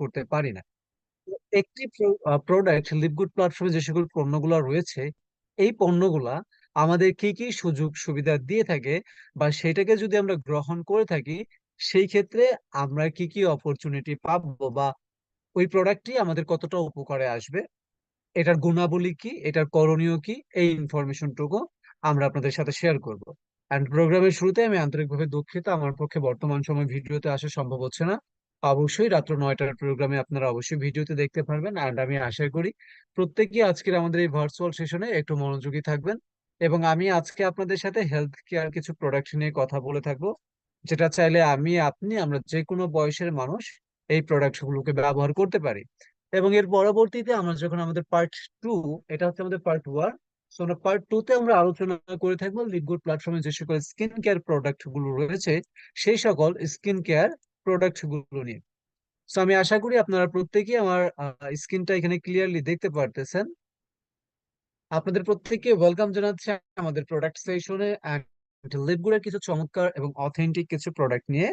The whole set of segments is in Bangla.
করতে পারি না। তো একটি প্রোডাক্ট লিভগুড প্ল্যাটফর্মে যে সকল পণ্যগুলো রয়েছে, এই পণ্যগুলা আমাদের কি কি সুযোগ সুবিধা দিয়ে থাকে, বা সেটাকে যদি আমরা গ্রহণ করে থাকি, সেই ক্ষেত্রে আমরা কি কি অপরচুনিটি পাবো, বা ওই প্রোডাক্টটি আমাদের কতটা উপকারে আসবে, এটার গুণাবলী কি, এটার করণীয় কি, এই ইনফরমেশনটুকু আমরা আপনাদের সাথে শেয়ার করব। এন্ড প্রোগ্রামের শুরুতে আমি আন্তরিকভাবে দুঃখিত, আমার পক্ষে বর্তমান সময় ভিডিওতে আসা সম্ভব হচ্ছে না। অবশ্যই রাত্র 9টার প্রোগ্রামে আপনারা অবশ্যই ভিডিওতে দেখতে পারবেন, এন্ড আমি আশা করি প্রত্যেকেই আজকের আমাদের এই ভার্চুয়াল সেশনে একটু মনোযোগী থাকবেন। এবং আমি আজকে আপনাদের সাথে হেলথ কেয়ার কিছু প্রোডাক্ট নিয়ে কথা বলে থাকবো, যেটা চাইলে আমি আপনি আমরা যে কোনো বয়সের মানুষ এই প্রোডাক্ট গুলোকে ব্যবহার করতে পারি। এবং এর পরবর্তীতে আমরা যখন আমাদের পার্ট টু, এটা হচ্ছে আমাদের পার্ট 1, সো আমরা পার্ট 2 তে আমরা আলোচনা করে থাকবো লিডগুড প্ল্যাটফর্মে যে সকল স্কিন কেয়ার প্রোডাক্ট গুলো রয়েছে, সেই সকল স্কিন কেয়ার প্রোডাক্ট গুলো নিয়ে। সো আমি আশা করি আপনারা প্রত্যেকেই আমার স্ক্রিনটা এখানে ক্লিয়ারলি দেখতে পারতেছেন। আপনাদের প্রত্যেককে ওয়েলকাম জানাচ্ছি আমাদের প্রোডাক্ট সেশনে। লিপগুডের কিছু চমৎকার এবং অথেন্টিক কিছু প্রোডাক্ট নিয়ে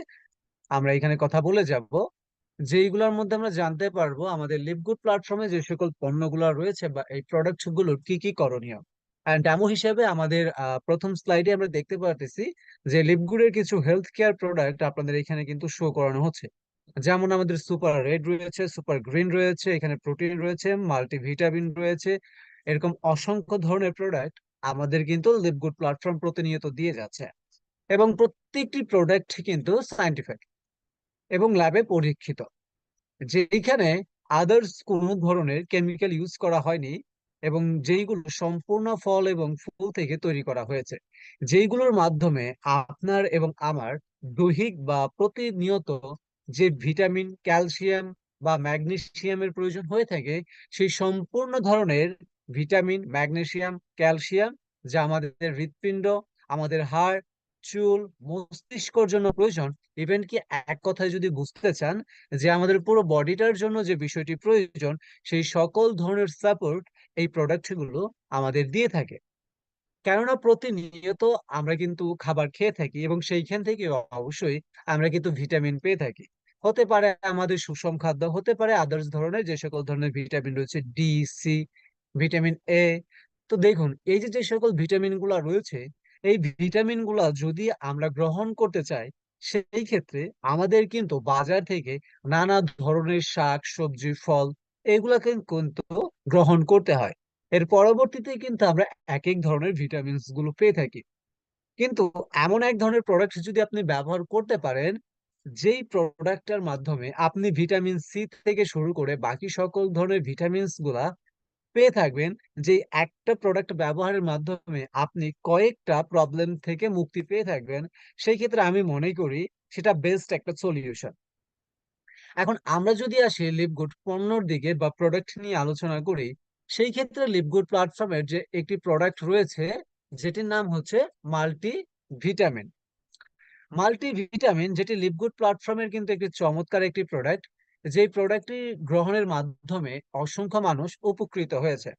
আমরা এখানে কথা বলে যাব, যেইগুলোর মধ্যে আমরা জানতে পারবো আমাদের লিভগুড প্ল্যাটফর্মে যে সকল পণ্যগুলো রয়েছে বা এই প্রোডাক্ট গুলোর কি কি করণীয়। এন্ড ডেমো হিসেবে আমাদের প্রথম স্লাইডে আমরা দেখতে পারতেছি যে লিভগুডের কিছু হেলথ কেয়ার প্রোডাক্ট আপনাদের এখানে কিন্তু শো করানো হচ্ছে। যেমন আমাদের সুপার রেড রয়েছে, সুপার গ্রিন রয়েছে, এখানে প্রোটিন রয়েছে, মাল্টিভিটামিন রয়েছে, এরকম অসংখ্য ধরনের প্রোডাক্ট আমাদের কিন্তু লিভগুড প্ল্যাটফর্ম প্রতিনিয়ত দিয়ে যাচ্ছে। এবং প্রত্যেকটি প্রোডাক্ট কিন্তু সায়েন্টিফিক এবং ল্যাবে পরীক্ষিত, যেখানে আদার্স কোনো ধরনের কেমিক্যাল ইউজ করা হয়নি, এবং যেইগুলো সম্পূর্ণ ফল এবং ফুল থেকে তৈরি করা হয়েছে, যেইগুলোর মাধ্যমে আপনার এবং আমার দৈহিক বা প্রতিনিয়ত যে ভিটামিন, ক্যালসিয়াম বা ম্যাগনেসিয়ামের প্রয়োজন হয়ে থাকে, সেই সম্পূর্ণ ধরনের ভিটামিন, ম্যাগনেসিয়াম, ক্যালসিয়াম যা আমাদের হৃৎপিণ্ড, আমাদের হাড়, চুল, মস্তিষ্কর জন্য প্রয়োজন। ইভেন কি এক কথায় যদি বুঝতে চান যে আমাদের পুরো বডিটার জন্য যে বিষয়টি প্রয়োজন, সেই সকল ধরনের সাপোর্ট এই প্রোডাক্ট গুলো আমাদের দিয়ে থাকে। কেননা প্রতিনিয়ত আমরা কিন্তু খাবার খেয়ে থাকি, এবং সেইখান থেকে অবশ্যই আমরা কিন্তু ভিটামিন পেয়ে থাকি। হতে পারে আমাদের সুষম খাদ্য, হতে পারে আদার্স ধরনের যে সকল ধরনের ভিটামিন রয়েছে, ডি, সি, ভিটামিন এ। তো দেখুন, এই যে যে সকল ভিটামিন গুলা রয়েছে, এই ভিটামিন গুলা যদি আমরা গ্রহণ করতে চাই, সেই ক্ষেত্রে আমাদের কিন্তু বাজার থেকে নানা ধরনের শাক সবজি ফল এগুলাকে কিন্তু গ্রহণ করতে হয়। এর পরবর্তীতে কিন্তু আমরা এক এক ধরনের ভিটামিনস গুলো পেয়ে থাকি। কিন্তু এমন এক ধরনের প্রোডাক্ট যদি আপনি ব্যবহার করতে পারেন, যেই প্রোডাক্টটার মাধ্যমে আপনি ভিটামিন সি থেকে শুরু করে বাকি সকল ধরনের ভিটামিনস গুলা পেয়ে থাকবেন, যে একটা প্রোডাক্ট ব্যবহারের মাধ্যমে আপনি কয়েকটা প্রবলেম থেকে মুক্তি পেয়ে থাকবেন, সেই ক্ষেত্রে আমি মনে করি সেটা বেস্ট একটা সলিউশন। এখন আমরা যদি আসি লিভগুড পণ্যর দিকে বা প্রোডাক্ট নিয়ে আলোচনা করি, সেই ক্ষেত্রে লিভগুড প্ল্যাটফর্মের যে একটি প্রোডাক্ট রয়েছে, যেটির নাম হচ্ছে মাল্টি ভিটামিন। মাল্টি ভিটামিন যেটি লিভগুড প্ল্যাটফর্মের কিন্তু একটি চমৎকার একটি প্রোডাক্ট, যেই প্রোডাক্টটি গ্রহণের মাধ্যমে অসংখ্য মানুষ উপকৃত হয়েছে।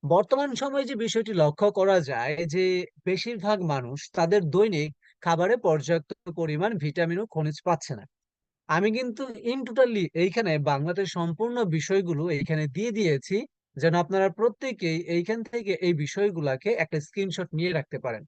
বর্তমান সময়ে যে বিষয়টি লক্ষ্য করা যায় যে বেশিরভাগ মানুষ তাদের দৈনিক খাবারে পর্যাপ্ত পরিমাণ ভিটামিন ও খনিজ পাচ্ছে না। আমি কিন্তু ইন টোটালি এইখানে বাংলাতে সম্পূর্ণ বিষয়গুলো এইখানে দিয়ে দিয়েছি, যেন আপনারা প্রত্যেকেই এইখান থেকে এই বিষয়গুলাকে একটা স্ক্রিনশট নিয়ে রাখতে পারেন।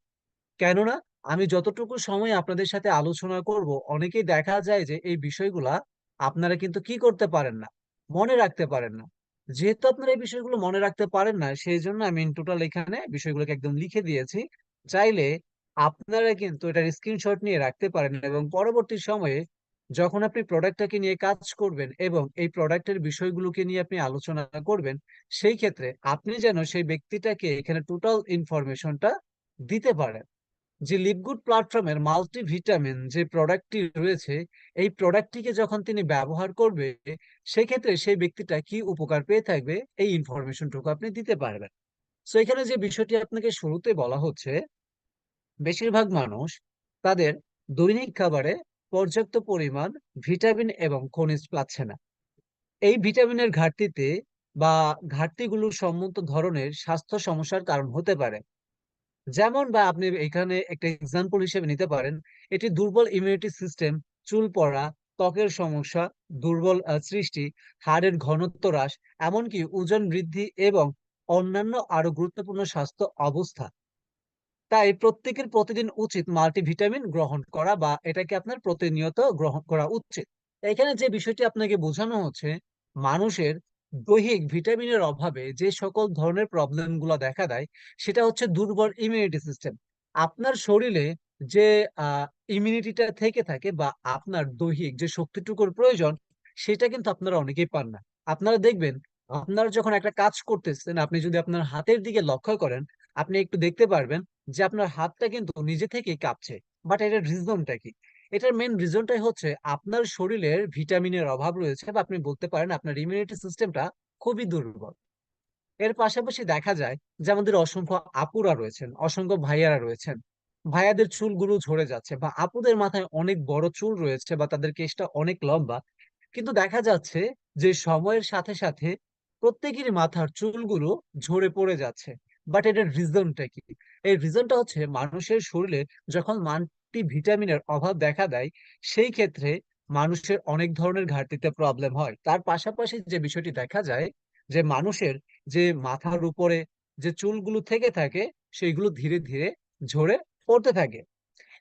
কেননা আমি যতটুকু সময় আপনাদের সাথে আলোচনা করব, অনেকেই দেখা যায় যে এই বিষয়গুলা আপনারা কিন্তু কি করতে পারেন না, মনে রাখতে পারেন না। যেহেতু আপনারা এই বিষয়গুলো মনে রাখতে পারেন না, সেই জন্য আমি ইন টোটাল এখানে বিষয়গুলোকে একদম লিখে দিয়েছি। চাইলে আপনারা কিন্তু এটার স্ক্রিনশট নিয়ে রাখতে পারেন, এবং পরবর্তী সময়ে যখন আপনি প্রোডাক্টটাকে নিয়ে কাজ করবেন এবং এই প্রোডাক্টের বিষয়গুলোকে নিয়ে আপনি আলোচনা করবেন, সেই ক্ষেত্রে আপনি যেন সেই ব্যক্তিটাকে এখানে টোটাল ইনফরমেশনটা দিতে পারেন, যে লিভগুড প্ল্যাটফর্মের মাল্টিভিটামিন যে প্রোডাক্টটি রয়েছে, এই প্রোডাক্টটিকে যখন তিনি ব্যবহার করবে, সেক্ষেত্রে সেই ব্যক্তিটা কি উপকার পেয়ে থাকবে, এই ইনফরমেশনটুকু আপনি দিতে পারবেন। সো এখানে যে বিষয়টি আপনাকে শুরুতে বলা হচ্ছে, বেশিরভাগ মানুষ তাদের দৈনিক খাবারে পর্যাপ্ত পরিমাণ ভিটামিন এবং খনিজ পাচ্ছে না। এই ভিটামিনের ঘাটতিতে বা ঘাটতিগুলো সম্মত ধরনের স্বাস্থ্য সমস্যার কারণ হতে পারে। যেমন বা আপনি এখানে একটা এক্সাম্পল হিসেবে নিতে পারেন, এটি দুর্বল ইমিউনিটি সিস্টেম, চুল পড়া, ত্বকের সমস্যা, দুর্বল সৃষ্টি, হাড়ের ঘনত্ব হ্রাস, এমনকি ওজন বৃদ্ধি এবং অন্যান্য আরো গুরুত্বপূর্ণ স্বাস্থ্য অবস্থা। তাই প্রত্যেকের প্রতিদিন উচিত মাল্টিভিটামিন গ্রহণ করা বা এটাকে আপনার প্রতিনিয়ত গ্রহণ করা উচিত। এখানে যে বিষয়টি আপনাকে বোঝানো হচ্ছে, মানুষের দৈহিক ভিটামিনের অভাবে যে সকল ধরনের প্রবলেম গুলো দেখা দেয়, সেটা হচ্ছে দুর্বল ইমিউনিটি সিস্টেম। আপনার শরীরে যে ইমিউনিটিটা থেকে থাকে বা আপনার দৈহিক যে শক্তিটুকুর প্রয়োজন, সেটা কিন্তু আপনারা অনেকেই পান না। আপনারা দেখবেন, আপনারা যখন একটা কাজ করতেছেন, আপনি যদি আপনার হাতের দিকে লক্ষ্য করেন, আপনি একটু দেখতে পারবেন যে আপনার হাতটা কিন্তু নিজে থেকেই কাঁপছে। বাট এটার রিজনটা কি? এটার মেইন রিজনটাই হচ্ছে আপনার শরীরের ভিটামিনের অভাব রয়েছে, বা আপনি বলতে পারেন আপনার ইমিউনিটি সিস্টেমটা খুবই দুর্বল। এর পাশাপাশি দেখা যায় যে আমাদের অসংখ্য আপুরা রয়েছেন, অসংখ্য ভাইয়ারা রয়েছেন। ভাইয়াদের চুলগুলো ঝরে যাচ্ছে, বা আপুদের মাথায় অনেক বড় চুল রয়েছে, বা তাদের কেশটা অনেক লম্বা। কিন্তু দেখা যাচ্ছে যে সময়ের সাথে সাথে প্রত্যেকেরই মাথার চুলগুলো ঝরে পড়ে যাচ্ছে। বাট এটার রিজনটা কি? এই রিজনটা হচ্ছে মানুষের শরীরে যখন মাল্টি ভিটামিনের অভাব দেখা দেয়, সেই ক্ষেত্রে মানুষের অনেক ধরনের ঘাটতিতে প্রবলেম হয়। তার পাশাপাশি যে বিষয়টি দেখা যায় যে মানুষের যে মাথার উপরে যে চুলগুলো থেকে থাকে, সেইগুলো ধীরে ধীরে ঝরে পড়তে থাকে।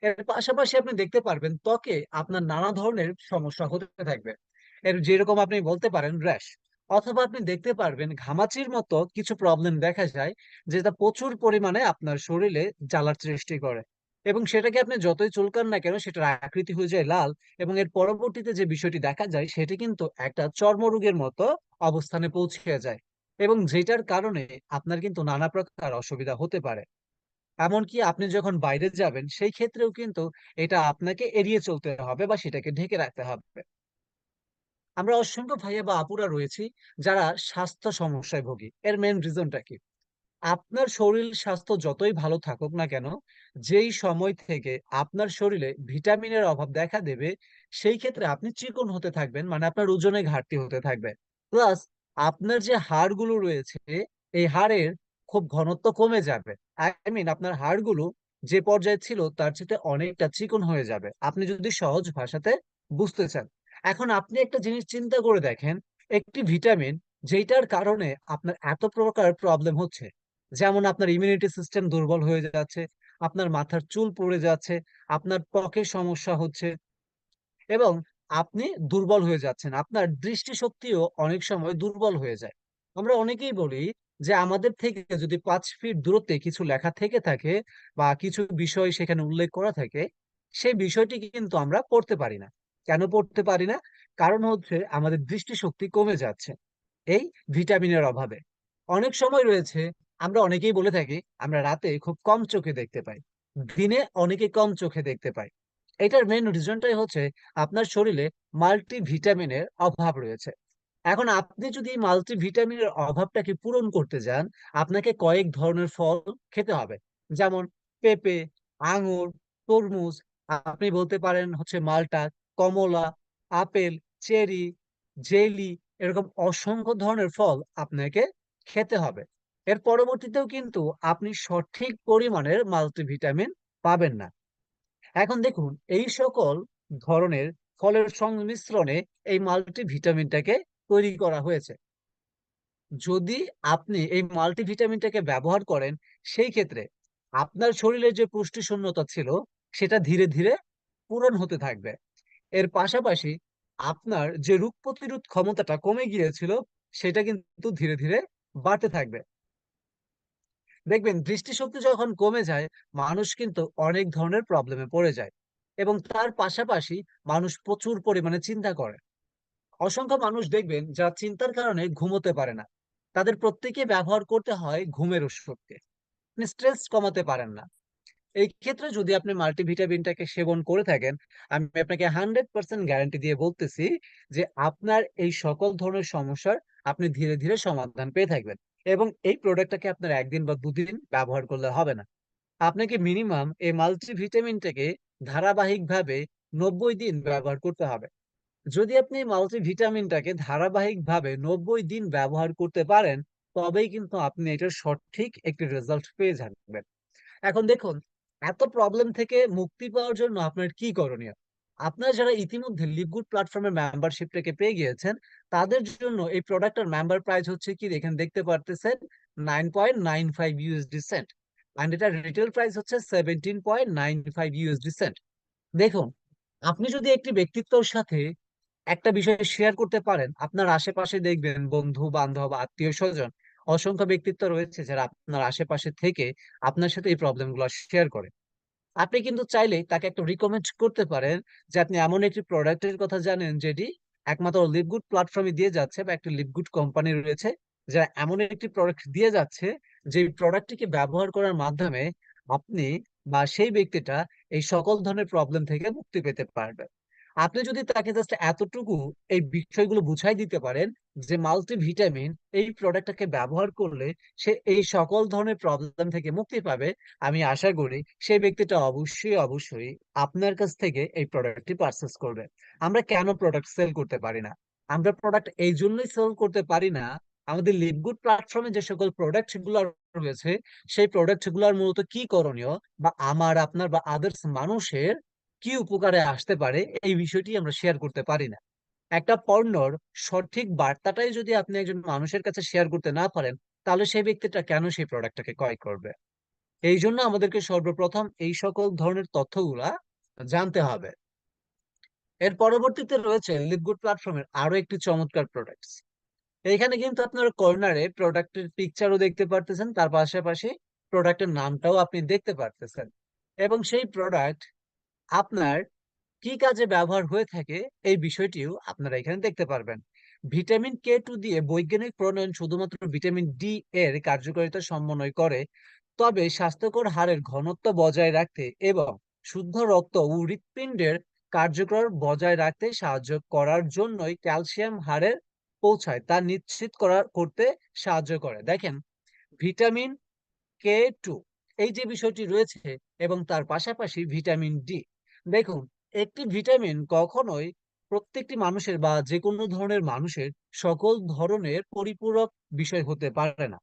এর পাশাপাশি আপনি দেখতে পারবেন ত্বকে আপনার নানা ধরনের সমস্যা হতে থাকবে। এর যেরকম আপনি বলতে পারেন র্যাশ, অথবা আপনি দেখতে পারবেন ঘামাচির মতো কিছু প্রবলেম দেখা যায়, যেটা প্রচুর পরিমাণে আপনার শরীরে জ্বালার সৃষ্টি করে। এবং সেটাকে আপনি যতই চুলকান না কেন, সেটার আকৃতি হয়ে যায় লাল। এবং এর পরবর্তীতে যে বিষয়টি দেখা যায়, সেটি কিন্তু একটা চর্মরোগের মতো অবস্থানে পৌঁছে যায়, এবং যেটার কারণে আপনার কিন্তু নানা প্রকার অসুবিধা হতে পারে। এমনকি আপনি যখন বাইরে যাবেন, সেই ক্ষেত্রেও কিন্তু এটা আপনাকে এড়িয়ে চলতে হবে বা সেটাকে ঢেকে রাখতে হবে। আমরা অসংখ্য ভাইয়া বা আপুরা রয়েছি যারা স্বাস্থ্য সমস্যায় ভোগী। এর মেইন রিজনটা কি? আপনার শরীর স্বাস্থ্য যতই ভালো থাকুক না কেন, যেই সময় থেকে আপনার শরীরে ভিটামিনের অভাব দেখা দেবে, সেই ক্ষেত্রে আপনি চিকন হতে থাকবেন, মানে আপনার ওজনে ঘাটতি হতে থাকবে। প্লাস আপনার যে হাড়গুলো রয়েছে, এই হাড়ের খুব ঘনত্ব কমে যাবে। আই মিন আপনার হাড়গুলো যে পর্যায়ে ছিল তার চেয়ে অনেকটা চিকন হয়ে যাবে, আপনি যদি সহজ ভাষাতে বুঝতে চান। এখন আপনি একটা জিনিস চিন্তা করে দেখেন, একটি ভিটামিন যেটার কারণে আপনার এত প্রকার প্রবলেম হচ্ছে, যেমন আপনার ইমিউনিটি সিস্টেম দুর্বল হয়ে যাচ্ছে, আপনার মাথার চুল পড়ে যাচ্ছে, আপনার ত্বকের সমস্যা হচ্ছে, এবং আপনি দুর্বল হয়ে যাচ্ছেন। আপনার দৃষ্টিশক্তিও অনেক সময় দুর্বল হয়ে যায়। আমরা অনেকেই বলি যে আমাদের থেকে যদি ৫ ফিট দূরত্বে কিছু লেখা থেকে থাকে বা কিছু বিষয় সেখানে উল্লেখ করা থাকে, সেই বিষয়টি কিন্তু আমরা পড়তে পারি না। কেন পড়তে পারি না? কারণ হচ্ছে আমাদের দৃষ্টিশক্তি কমে যাচ্ছে এই ভিটামিনের অভাবে। অনেক সময় রয়েছে, আমরা অনেকেই বলে থাকি আমরা রাতে খুব কম চোখে দেখতে পাই, দিনে অনেকে কম চোখে দেখতে পায়। এটার মেইন রিজনটাই হচ্ছে আপনার শরীরে মাল্টিভিটামিনের অভাব রয়েছে। এখন আপনি যদি এই মাল্টিভিটামিনের অভাবটাকে পূরণ করতে যান, আপনাকে কয়েক ধরনের ফল খেতে হবে। যেমন পেঁপে, আঙুর, তরমুজ, আপনি বলতে পারেন হচ্ছে মাল্টা, কমলা, আপেল, চেরি, জেলি, এরকম অসংখ্য ধরনের ফল আপনাকে খেতে হবে। এর পরবর্তীতেও কিন্তু আপনি সঠিক পরিমাণের মাল্টিভিটামিন পাবেন না। এখন দেখুন, এই সকল ধরনের ফলের সংমিশ্রণে এই মাল্টিভিটামিনটাকে তৈরি করা হয়েছে। যদি আপনি এই মাল্টিভিটামিনটাকে ব্যবহার করেন, সেই ক্ষেত্রে আপনার শরীরে যে পুষ্টি শূন্যতা ছিল, সেটা ধীরে ধীরে পূরণ হতে থাকবে। এর পাশাপাশি আপনার যে রোগ প্রতিরোধ ক্ষমতাটা কমে গিয়েছিল, সেটা কিন্তু ধীরে ধীরে বাড়তে থাকবে। দেখবেন দৃষ্টিশক্তি যখন কমে যায়, মানুষ কিন্তু অনেক ধরনের প্রবলেমে পড়ে যায়, এবং তার পাশাপাশি মানুষ প্রচুর পরিমাণে চিন্তা করে। অসংখ্য মানুষ দেখবেন যারা চিন্তার কারণে ঘুমোতে পারে না, তাদের প্রত্যেকে ব্যবহার করতে হয় ঘুমের ওষুধকে। আপনি স্ট্রেস কমাতে পারেন না, এই ক্ষেত্রে যদি আপনি মাল্টিভিটামিনটাকে সেবন করে থাকেন, আমি আপনাকে 100% গ্যারান্টি দিয়ে বলতেছি যে আপনার এই সকল ধরনের সমস্যার আপনি ধীরে ধীরে সমাধান পেয়ে থাকবেন। এবং এই প্রোডাক্টটাকে আপনার একদিন বা দুদিন ব্যবহার করলে হবে না, আপনাকে মিনিমাম এই মাল্টিভিটামিনটাকে ধারাবাহিকভাবে 90 দিন ব্যবহার করতে হবে। যদি আপনি মাল্টিভিটামিনটাকে ধারাবাহিকভাবে 90 দিন ব্যবহার করতে পারেন, তবেই কিন্তু আপনি এটার সঠিক একটি রেজাল্ট পেয়ে যাবেন। এখন দেখুন, এত প্রবলেম থেকে মুক্তি পাওয়ার জন্য আপনার কি করণীয়? আপনারা যারা ইতিমধ্যে লিভগুড প্ল্যাটফর্মের মেম্বারশিপটাকে পেয়ে গিয়েছেন, তাদের জন্য এই প্রোডাক্টের মেম্বার প্রাইস হচ্ছে কি এখানে দেখতে পারতেছেন 9.95 ইউএসডি সেন্ট, এন্ড এটা রিটেল প্রাইস হচ্ছে 17.95 ইউএসডি সেন্ট। দেখুন, আপনি যদি একটি ব্যক্তিত্বের সাথে একটা বিষয় শেয়ার করতে পারেন, আপনার আশেপাশে দেখবেন বন্ধু বান্ধব আত্মীয় স্বজন অসংখ্য ব্যক্তিত্ব রয়েছে যারা আপনার আশেপাশে থেকে আপনার সাথে এই প্রবলেম গুলো শেয়ার করে। আপনি কিন্তু চাইলে তাকে একটা রিকমেন্ড করতে পারেন যে আপনি এমন একটি প্রোডাক্টের কথা জানেন যেটি একমাত্র লিভগুড প্ল্যাটফর্মে দিয়ে যাচ্ছে, বা একটা লিভগুড কোম্পানি রয়েছে যারা এমন একটি প্রোডাক্ট দিয়ে যাচ্ছে যে প্রোডাক্টটিকে ব্যবহার করার মাধ্যমে আপনি বা সেই ব্যক্তিটা এই সকল ধরনের প্রবলেম থেকে মুক্তি পেতে পারবে। আপনি যদি তাকে জাস্ট এতটুকু এই বিষয়গুলো বুঝাই দিতে পারেন যে মাল্টিভিটামিন এই প্রোডাক্টটাকে ব্যবহার করলে সে এই সকল ধরনের প্রবলেম থেকে মুক্তি পাবে, আমি আশা করি সেই ব্যক্তিটা অবশ্যই অবশ্যই আপনার কাছ থেকে এই প্রোডাক্টটি পারচেস করবে। আমরা কেন প্রোডাক্ট সেল করতে পারি না? আমরা প্রোডাক্ট এই জন্যই সেল করতে পারি না, আমাদের লিভগুড প্ল্যাটফর্মে যে সকল প্রোডাক্ট গুলো রয়েছে সেই প্রোডাক্ট গুলোর মূলত কি করণীয়, বা আমার আপনার বা আদার্স মানুষের কি উপকারে আসতে পারে, এই বিষয়টি আমরা শেয়ার করতে পারি না। একটা পণ্যর সঠিক বার্তাটাই যদি আপনি একজন মানুষের কাছে শেয়ার করতে না পারেন, তাহলে সেই ব্যক্তিটা কেন সেই প্রোডাক্টটাকে ক্রয় করবে? এই জন্য আমাদেরকে সর্বপ্রথম এই সকল ধরনের তথ্যগুলা জানতে হবে। এর পরবর্তীতে রয়েছে লিভগুড প্ল্যাটফর্মের আরো একটি চমৎকার প্রোডাক্ট। এইখানে কিন্তু আপনার কর্নারে প্রোডাক্টের পিকচারও দেখতে পারতেছেন, তার পাশাপাশি প্রোডাক্টের নামটাও আপনি দেখতে পারতেছেন, এবং সেই প্রোডাক্ট আপনার কি কাজে ব্যবহার হয়ে থাকে এই বিষয়টিও আপনারা এখানে দেখতে পারবেন। ভিটামিন K2 দিয়ে বৈজ্ঞানিক প্রণয়ন শুধুমাত্র ভিটামিন ডি এর কার্যকারিতা সমন্বয় করে, তবে স্বাস্থ্যকর হাড়ের ঘনত্ব বজায় রাখতে এবং শুদ্ধ রক্ত ও হৃৎপিণ্ডের কার্যকর বজায় রাখতে সাহায্য করার জন্যই ক্যালসিয়াম হাড়ে পৌঁছায় তা নিশ্চিত করতে সাহায্য করে। দেখেন, ভিটামিন K2 এই যে বিষয়টি রয়েছে, এবং তার পাশাপাশি ভিটামিন ডি, দেখুন, একটি ভিটামিন কখনোই প্রত্যেকটি মানুষের বা যে কোনো ধরনের মানুষের সকল ধরনের পরিপূরক বিষয় হতে পারে না।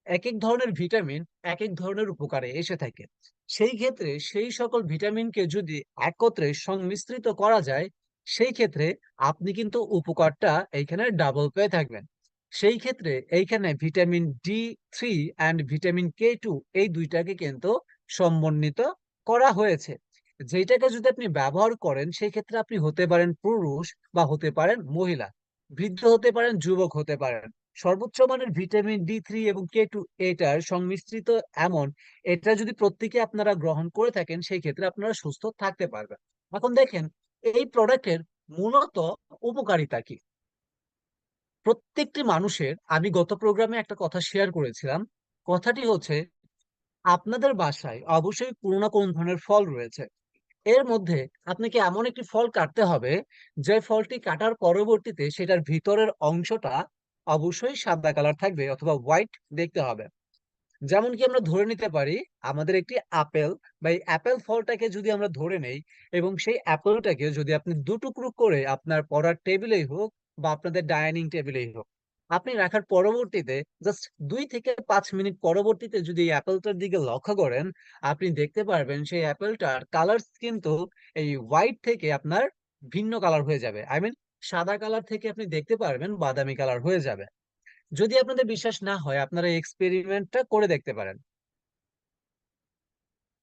এক এক ধরনের ভিটামিন এক এক ধরনের উপকারে এসে থাকে। সেই ক্ষেত্রে সেই সকল ভিটামিনকে যদি একত্রে সংমিশ্রিত করা যায়, সেই ক্ষেত্রে আপনি কিন্তু উপকারটা এইখানে ডাবল পেয়ে থাকবেন। সেই ক্ষেত্রে এইখানে vitamin D3 and vitamin K2 এই দুইটাকে কিন্তু সমন্বিত করা হয়েছে, যেটাকে যদি আপনি ব্যবহার করেন সেই ক্ষেত্রে আপনি হতে পারেন পুরুষ বা হতে পারেন মহিলা, বৃদ্ধ হতে পারেন, যুবক হতে পারেন, সর্বোচ্চ মানের ভিটামিন D3 এবং K2 এটার সংমিশ্রিত এমন, এটা যদি প্রত্যেকে আপনারা গ্রহণ করে থাকেন সেই ক্ষেত্রে আপনারা সুস্থ থাকতে পারবেন। এখন দেখেন, এই প্রোডাক্টের মূলত উপকারিতা কি? প্রত্যেকটি মানুষের, আমি গত প্রোগ্রামে একটা কথা শেয়ার করেছিলাম, কথাটি হচ্ছে আপনাদের বাসায় অবশ্যই কোনো না কোনো ধরনের ফল রয়েছে। এর মধ্যে আপনাকে এমন একটি ফল কাটতে হবে যে ফলটি কাটার পরবর্তীতে সেটার ভিতরের অংশটা অবশ্যই সাদা কালার থাকবে অথবা হোয়াইট দেখতে হবে। যেমন কি আমরা ধরে নিতে পারি, আমাদের একটি আপেল বা এই আপেল ফলটাকে যদি আমরা ধরে নেই, এবং সেই আপেলটাকে যদি আপনি দুটুকরো করে আপনার পড়ার টেবিলেই হোক বা আপনাদের ডাইনিং টেবিলেই হোক আপনি রাখার পরবর্তীতে জাস্ট 2 থেকে 5 মিনিট পরবর্তীতে যদি এই অ্যাপেলটার দিকে লক্ষ্য করেন, আপনি দেখতে পারবেন সেই অ্যাপেলটার কালার কিন্তু এই হোয়াইট থেকে আপনার ভিন্ন কালার হয়ে যাবে। আই মিন, সাদা কালার থেকে আপনি দেখতে পারবেন বাদামি কালার হয়ে যাবে। যদি আপনাদের বিশ্বাস না হয় আপনারা এই এক্সপেরিমেন্টটা করে দেখতে পারেন।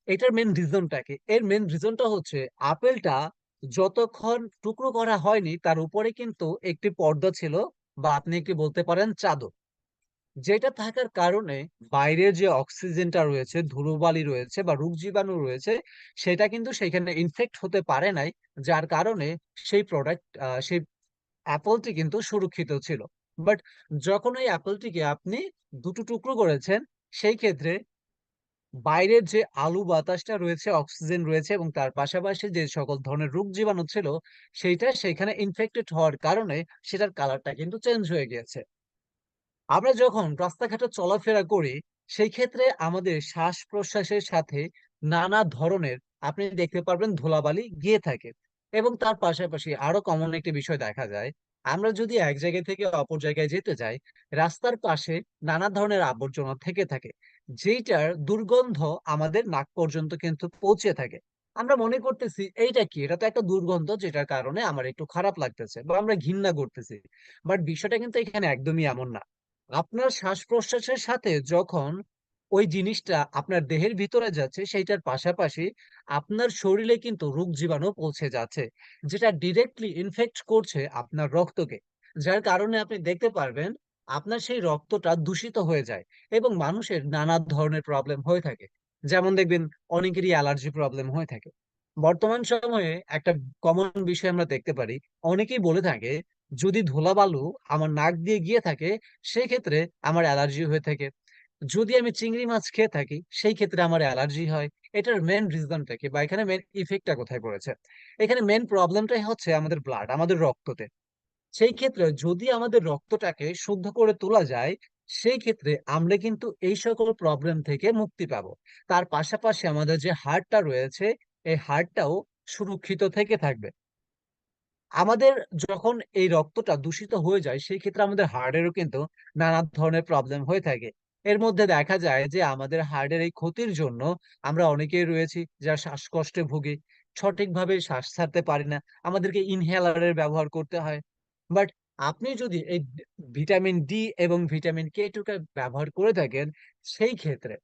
এটার মেন রিজনটা কি? এর মেন রিজনটা হচ্ছে আপেলটা যতক্ষণ টুকরো করা হয়নি তার উপরে কিন্তু একটি পর্দা ছিল, বা আপনি কি বলতে পারেন চাদর, যেটা থাকার কারণে বাইরের যে অক্সিজেনটা রয়েছে, ধুলোবালি রয়েছে বা রোগ জীবাণু রয়েছে, সেটা কিন্তু সেখানে ইনফেক্ট হতে পারে নাই, যার কারণে সেই অ্যাপলটি কিন্তু সুরক্ষিত ছিল। বাট যখন ওই অ্যাপলটিকে আপনি দুটো টুকরো করেছেন, সেই ক্ষেত্রে বাইরের যে আলু বাতাসটা রয়েছে, অক্সিজেন রয়েছে, এবং তার পাশাপাশি যে সকল ধরনের রোগ জীবাণু ছিল সেইটা সেখানে ইনফেক্টেড হওয়ার কারণে সেটার কালারটা কিন্তু চেঞ্জ হয়ে গিয়েছে। আমরা যখন রাস্তাঘাটে চলাফেরা করি সেই ক্ষেত্রে আমাদের শ্বাস প্রশ্বাসের সাথে নানা ধরনের আপনি দেখতে পারবেন ধুলাবালি গিয়ে থাকে, এবং তার পাশাপাশি আরো কমন একটি বিষয় দেখা যায়, আমরা যদি এক জায়গা থেকে অপর জায়গায় যেতে যাই, রাস্তার পাশে নানা ধরনের আবর্জনা থেকে থাকে, যেটার দুর্গন্ধ আমাদের নাক পর্যন্ত কিন্তু পৌঁছে থাকে। আমরা মনে করতেছি এইটা কি, এটা তো একটা দুর্গন্ধ যেটার কারণে আমার একটু খারাপ লাগতেছে বা আমরা ঘৃণা করতেছি। বাট বিষয়টা কিন্তু এখানে একদমই এমন না। আপনার শ্বাস প্রশ্বাসের সাথে যখন ওই জিনিসটা আপনার দেহের ভিতরে যাচ্ছে, সেইটার পাশাপাশি আপনার শরীরে কিন্তু রোগ জীবাণু পৌঁছে যাচ্ছে, যেটা ডিরেক্টলি ইনফেক্ট করছে আপনার রক্তকে। যার কারণে আপনি দেখতে পারবেন আপনার সেই রক্তটা দূষিত হয়ে যায় এবং মানুষের নানা ধরনের প্রবলেম হয়ে থাকে। যেমন দেখবেন অনেকেরই অ্যালার্জি প্রবলেম হয়ে থাকে। বর্তমান সময়ে একটা কমন বিষয় আমরা দেখতে পারি, অনেকেই বলে থাকে যদি ধুলাবালু আমার নাক দিয়ে গিয়ে থাকে সেই ক্ষেত্রে আমার অ্যালার্জি হয়ে থাকে, যদি আমি চিংড়ি মাছ খেয়ে থাকি সেই ক্ষেত্রে আমার অ্যালার্জি হয়। এটার মেন রিজনটা কি বা এখানে মেন ইফেক্টটা কোথায় পড়েছে? এখানে মেন প্রবলেমটাই হচ্ছে আমাদের ব্লাড, আমাদের রক্ততে। সেই ক্ষেত্রে যদি আমাদের রক্তটাকে শুদ্ধ করে তোলা যায়, সেই ক্ষেত্রে আমরা কিন্তু এই সকল প্রবলেম থেকে মুক্তি পাবো। তার পাশাপাশি আমাদের যে হার্টটা রয়েছে, এই হার্টটাও সুরক্ষিত থেকে থাকবে। আমাদের যখন এই রক্তটা দূষিত হয়ে যায় সেই ক্ষেত্রে আমাদের হার্টেরও কিন্তু নানা ধরনের প্রবলেম হয়ে থাকে। এর মধ্যে দেখা যায় যে আমাদের হার্টের এই ক্ষতির জন্য আমরা অনেকেই রয়েছি যারা শ্বাসকষ্টে ভুগি, সঠিকভাবে শ্বাস ছাড়তে পারি না, আমাদেরকে ইনহেলারের ব্যবহার করতে হয়। বাট আপনি যদি এই ভিটামিন ডি এবং ভিটামিন কে টুকে ব্যবহার করে থাকেন, সেই ক্ষেত্রে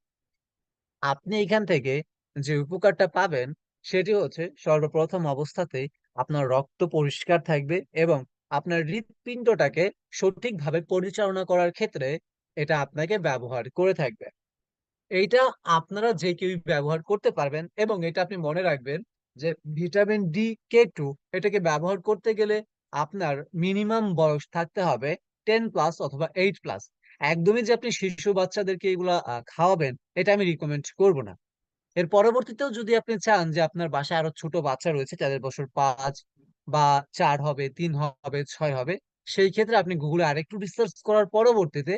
আপনি এখান থেকে যে উপকারটা পাবেন সেটি হচ্ছে সর্বপ্রথম অবস্থাতেই আপনার রক্ত পরিষ্কার থাকবে এবং আপনার হৃৎপিণ্ডটাকে সঠিকভাবে পরিচালনা করার ক্ষেত্রে এটা আপনাকে ব্যবহার করে থাকবে। এইটা আপনারা যে কেউই ব্যবহার করতে পারবেন এবং এটা আপনি মনে রাখবেন যে ভিটামিন ডি কে টু এটাকে ব্যবহার করতে গেলে আপনার মিনিমাম বয়স থাকতে হবে 10+ অথবা 8+। একদমই যে আপনি শিশু বাচ্চাদেরকে এগুলা খাওয়াবেন, এটা আমি রিকমেন্ড করব না। এর পরবর্তীতেও যদি আপনি চান যে আপনার বাসায় আরো ছোট বাচ্চা রয়েছে যাদের বছর 5 বা 4 হবে, 3 হবে, 6 হবে, সেই ক্ষেত্রে আপনি গুগলে আরেকটু রিসার্চ করার পরবর্তীতে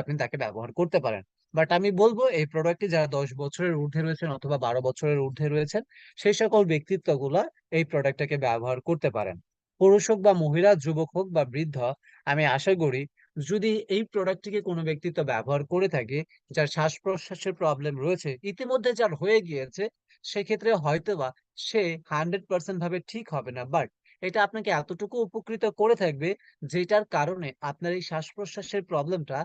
আপনি তাকে ব্যবহার করতে পারেন। বাট আমি বলবো এই প্রোডাক্টটি যারা 10 বছরের ঊর্ধ্বে রয়েছেন অথবা 12 বছরের ঊর্ধ্বে রয়েছেন সেই সকল ব্যক্তিত্বগুলা এই প্রোডাক্টটাকে ব্যবহার করতে পারেন। পুরুষ হোক বা মহিলা, যুবক হোক বা বৃদ্ধ, আমি আশা করি যদি এই প্রোডাক্টটিকে কোনো ব্যক্তিত্ব ব্যবহার করে থাকে যার শ্বাস প্রশ্বাসের প্রবলেম রয়েছে, ইতিমধ্যে যার হয়ে গিয়েছে, সেক্ষেত্রে হয়তোবা সে 100% ভাবে ঠিক হবে না, বাট এটা আপনাকে এতটুকু উপকৃত করে থাকবে যেটার কারণে আপনার এই শ্বাস প্রশ্বাসের প্রবলেমটা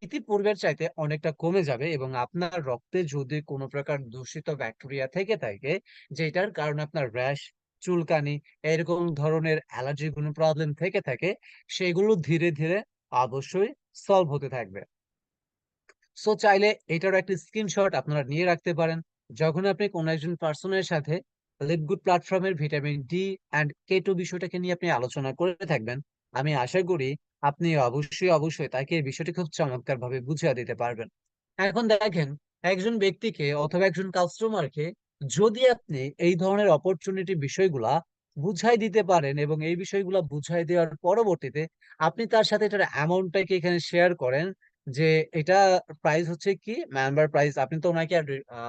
ইতিপূর্বের চাইতে অনেকটা কমে যাবে এবং আপনার রক্তে যদি কোনো প্রকার দূষিত ব্যাকটেরিয়া থেকে থাকে যেটার কারণে আপনার র্যাশ, চুলকানি, এরকম ধরনের অ্যালার্জির কোনো প্রবলেম থেকে থাকে, সেগুলো ধীরে ধীরে অবশ্যই সলভ হতে থাকবে। সো চাইলে এটারও একটা স্ক্রিনশট আপনারা নিয়ে রাখতে পারেন। যখন আপনি কোনো একজন পার্সনের সাথে লিভগুড প্ল্যাটফর্মের ভিটামিন ডি অ্যান্ড কে2 বিষয়টাকে নিয়ে আপনি আলোচনা করে থাকবেন, আমি আশা করি আপনি অবশ্যই তাকে এই বিষয়টি খুব চমৎকার ভাবে বুঝিয়ে দিতে পারবেন। এখন দেখেন, একজন ব্যক্তিকে অথবা একজন কাস্টমারকে যদি আপনি এই ধরনের অপরচুনিটি বিষয়গুলা বুঝাই দিতে পারেন এবং এই বিষয়গুলা বুঝাই দেওয়ার পরবর্তীতে আপনি তার সাথে এটার অ্যামাউন্টটাকে এখানে শেয়ার করেন যে এটা প্রাইস হচ্ছে কি মেম্বার প্রাইস, আপনি তো ওনাকে আর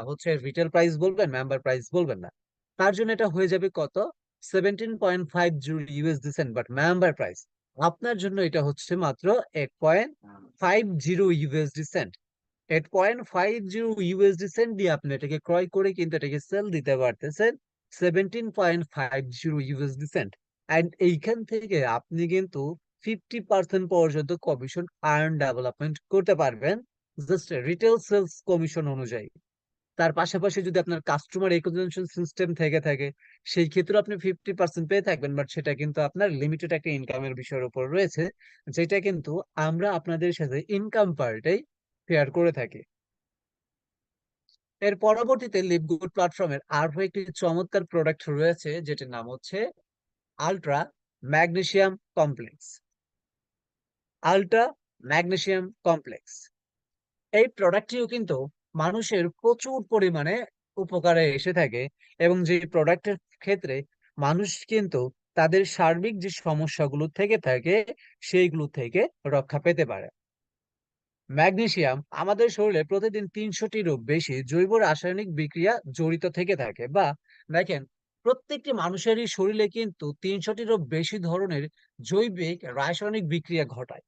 হচ্ছে রিটেল প্রাইস বলবেন, মেম্বার প্রাইস বলবেন না। তার জন্য এটা হয়ে যাবে কত, 17.50 সেন্ট, বাট মেম্বার প্রাইস আপনার জন্য এটা হচ্ছে মাত্র 8.50 সেন্ট। 8.50 দিয়ে আপনি এটাকে ক্রয় করে কিন্তু এটাকে সেল দিতে পারতেছেন 17.50 সেন্ট। অ্যান্ড এইখান থেকে আপনি কিন্তু 50% পর্যন্ত কমিশন আর্ন ডেভেলপমেন্ট করতে পারবেন জাস্ট রিটেল সেলস কমিশন অনুযায়ী। তার পাশাপাশি যদি আপনার কাস্টমার একুইজিশন সিস্টেম থেকে থাকে সেই ক্ষেত্রে আপনি 50% পেয়ে থাকবেন, বাট সেটা কিন্তু আপনার লিমিটেড একটা ইনকামের বিষয়ের উপর রয়েছে, যেটা কিন্তু আমরা আপনাদের সাথে ইনকাম পার্টেই শেয়ার করে থাকি। এর পরবর্তীতে লিভগুড প্ল্যাটফর্মের আরো একটি চমৎকার প্রোডাক্ট রয়েছে যেটার নাম হচ্ছে ultra magnesium complex. Ultra magnesium complex এই প্রোডাক্টটিও কিন্তু মানুষের প্রচুর পরিমাণে উপকারে এসে থাকে এবং যে প্রোডাক্টের ক্ষেত্রে মানুষ কিন্তু তাদের সার্বিক যে সমস্যাগুলো থেকে থাকে সেইগুলো থেকে রক্ষা পেতে পারে। ম্যাগনেসিয়াম আমাদের শরীরে প্রতিদিন 300টিরও বেশি জৈব রাসায়নিক বিক্রিয়া জড়িত থেকে থাকে, বা দেখেন প্রত্যেকটি মানুষেরই শরীরে কিন্তু 300টিরও বেশি ধরনের জৈবিক রাসায়নিক বিক্রিয়া ঘটায়।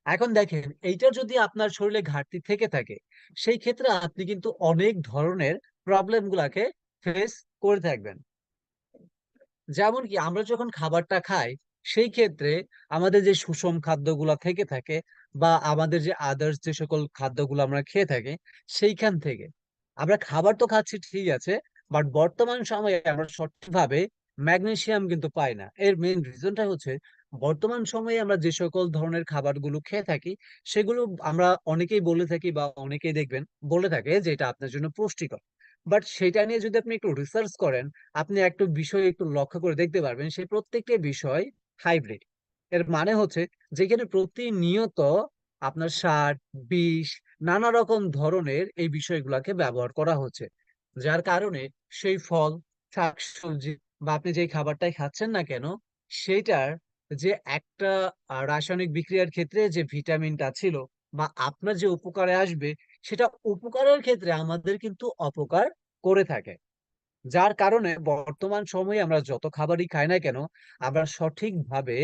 এখন দেখেন এইটা যদি আপনার শরীরে ঘাটতি থেকে থাকে সেই ক্ষেত্রে আপনি কিন্তু অনেক ধরনের প্রবলেম গুলাকে ফেস করে থাকবেন। যেমন কি আমরা যখন খাবারটা খাই, সেই ক্ষেত্রে আমাদের যে সুষম খাদ্যগুলা থেকে থাকে বা আমাদের যে আদার্স যে সকল খাদ্যগুলো আমরা খেয়ে থাকি, সেইখান থেকে আমরা খাবার তো খাচ্ছি ঠিক আছে, বাট বর্তমান সময়ে আমরা সঠিকভাবে ম্যাগনেসিয়াম কিন্তু পাই না। এর মেইন রিজনটা হচ্ছে বর্তমান সময়ে আমরা যে সকল ধরনের খাবারগুলো খেয়ে থাকি, সেগুলো আমরা অনেকেই বলে থাকি বা অনেকেই দেখবেন বলে থাকে যে এটা আপনার জন্য পুষ্টিকর। বাট সেটা নিয়ে যদি আপনি একটু রিসার্চ করেন, আপনি একটু বিষয় একটু লক্ষ্য করে দেখতে পারবেন সেই প্রত্যেকটি বিষয় হাইব্রিড। এর মানে হচ্ছে যেখানে প্রতিনিয়ত আপনার সার, বিষ, নানা রকম ধরনের এই বিষয়গুলোকে ব্যবহার করা হচ্ছে, যার কারণে সেই ফল, শাকসবজি বা আপনি যেই খাবারটাই খাচ্ছেন না কেন, সেইটার যে একটা রাসায়নিক বিক্রিয়ার ক্ষেত্রে যে ভিটামিনটা ছিল বা আপনার যে উপকারে আসবে, সেটা উপকারের ক্ষেত্রে আমাদের কিন্তু অপকার করে থাকে। যার কারণে বর্তমান সময়ে আমরা যত খাবারই খাই না কেন, আমরা সঠিকভাবে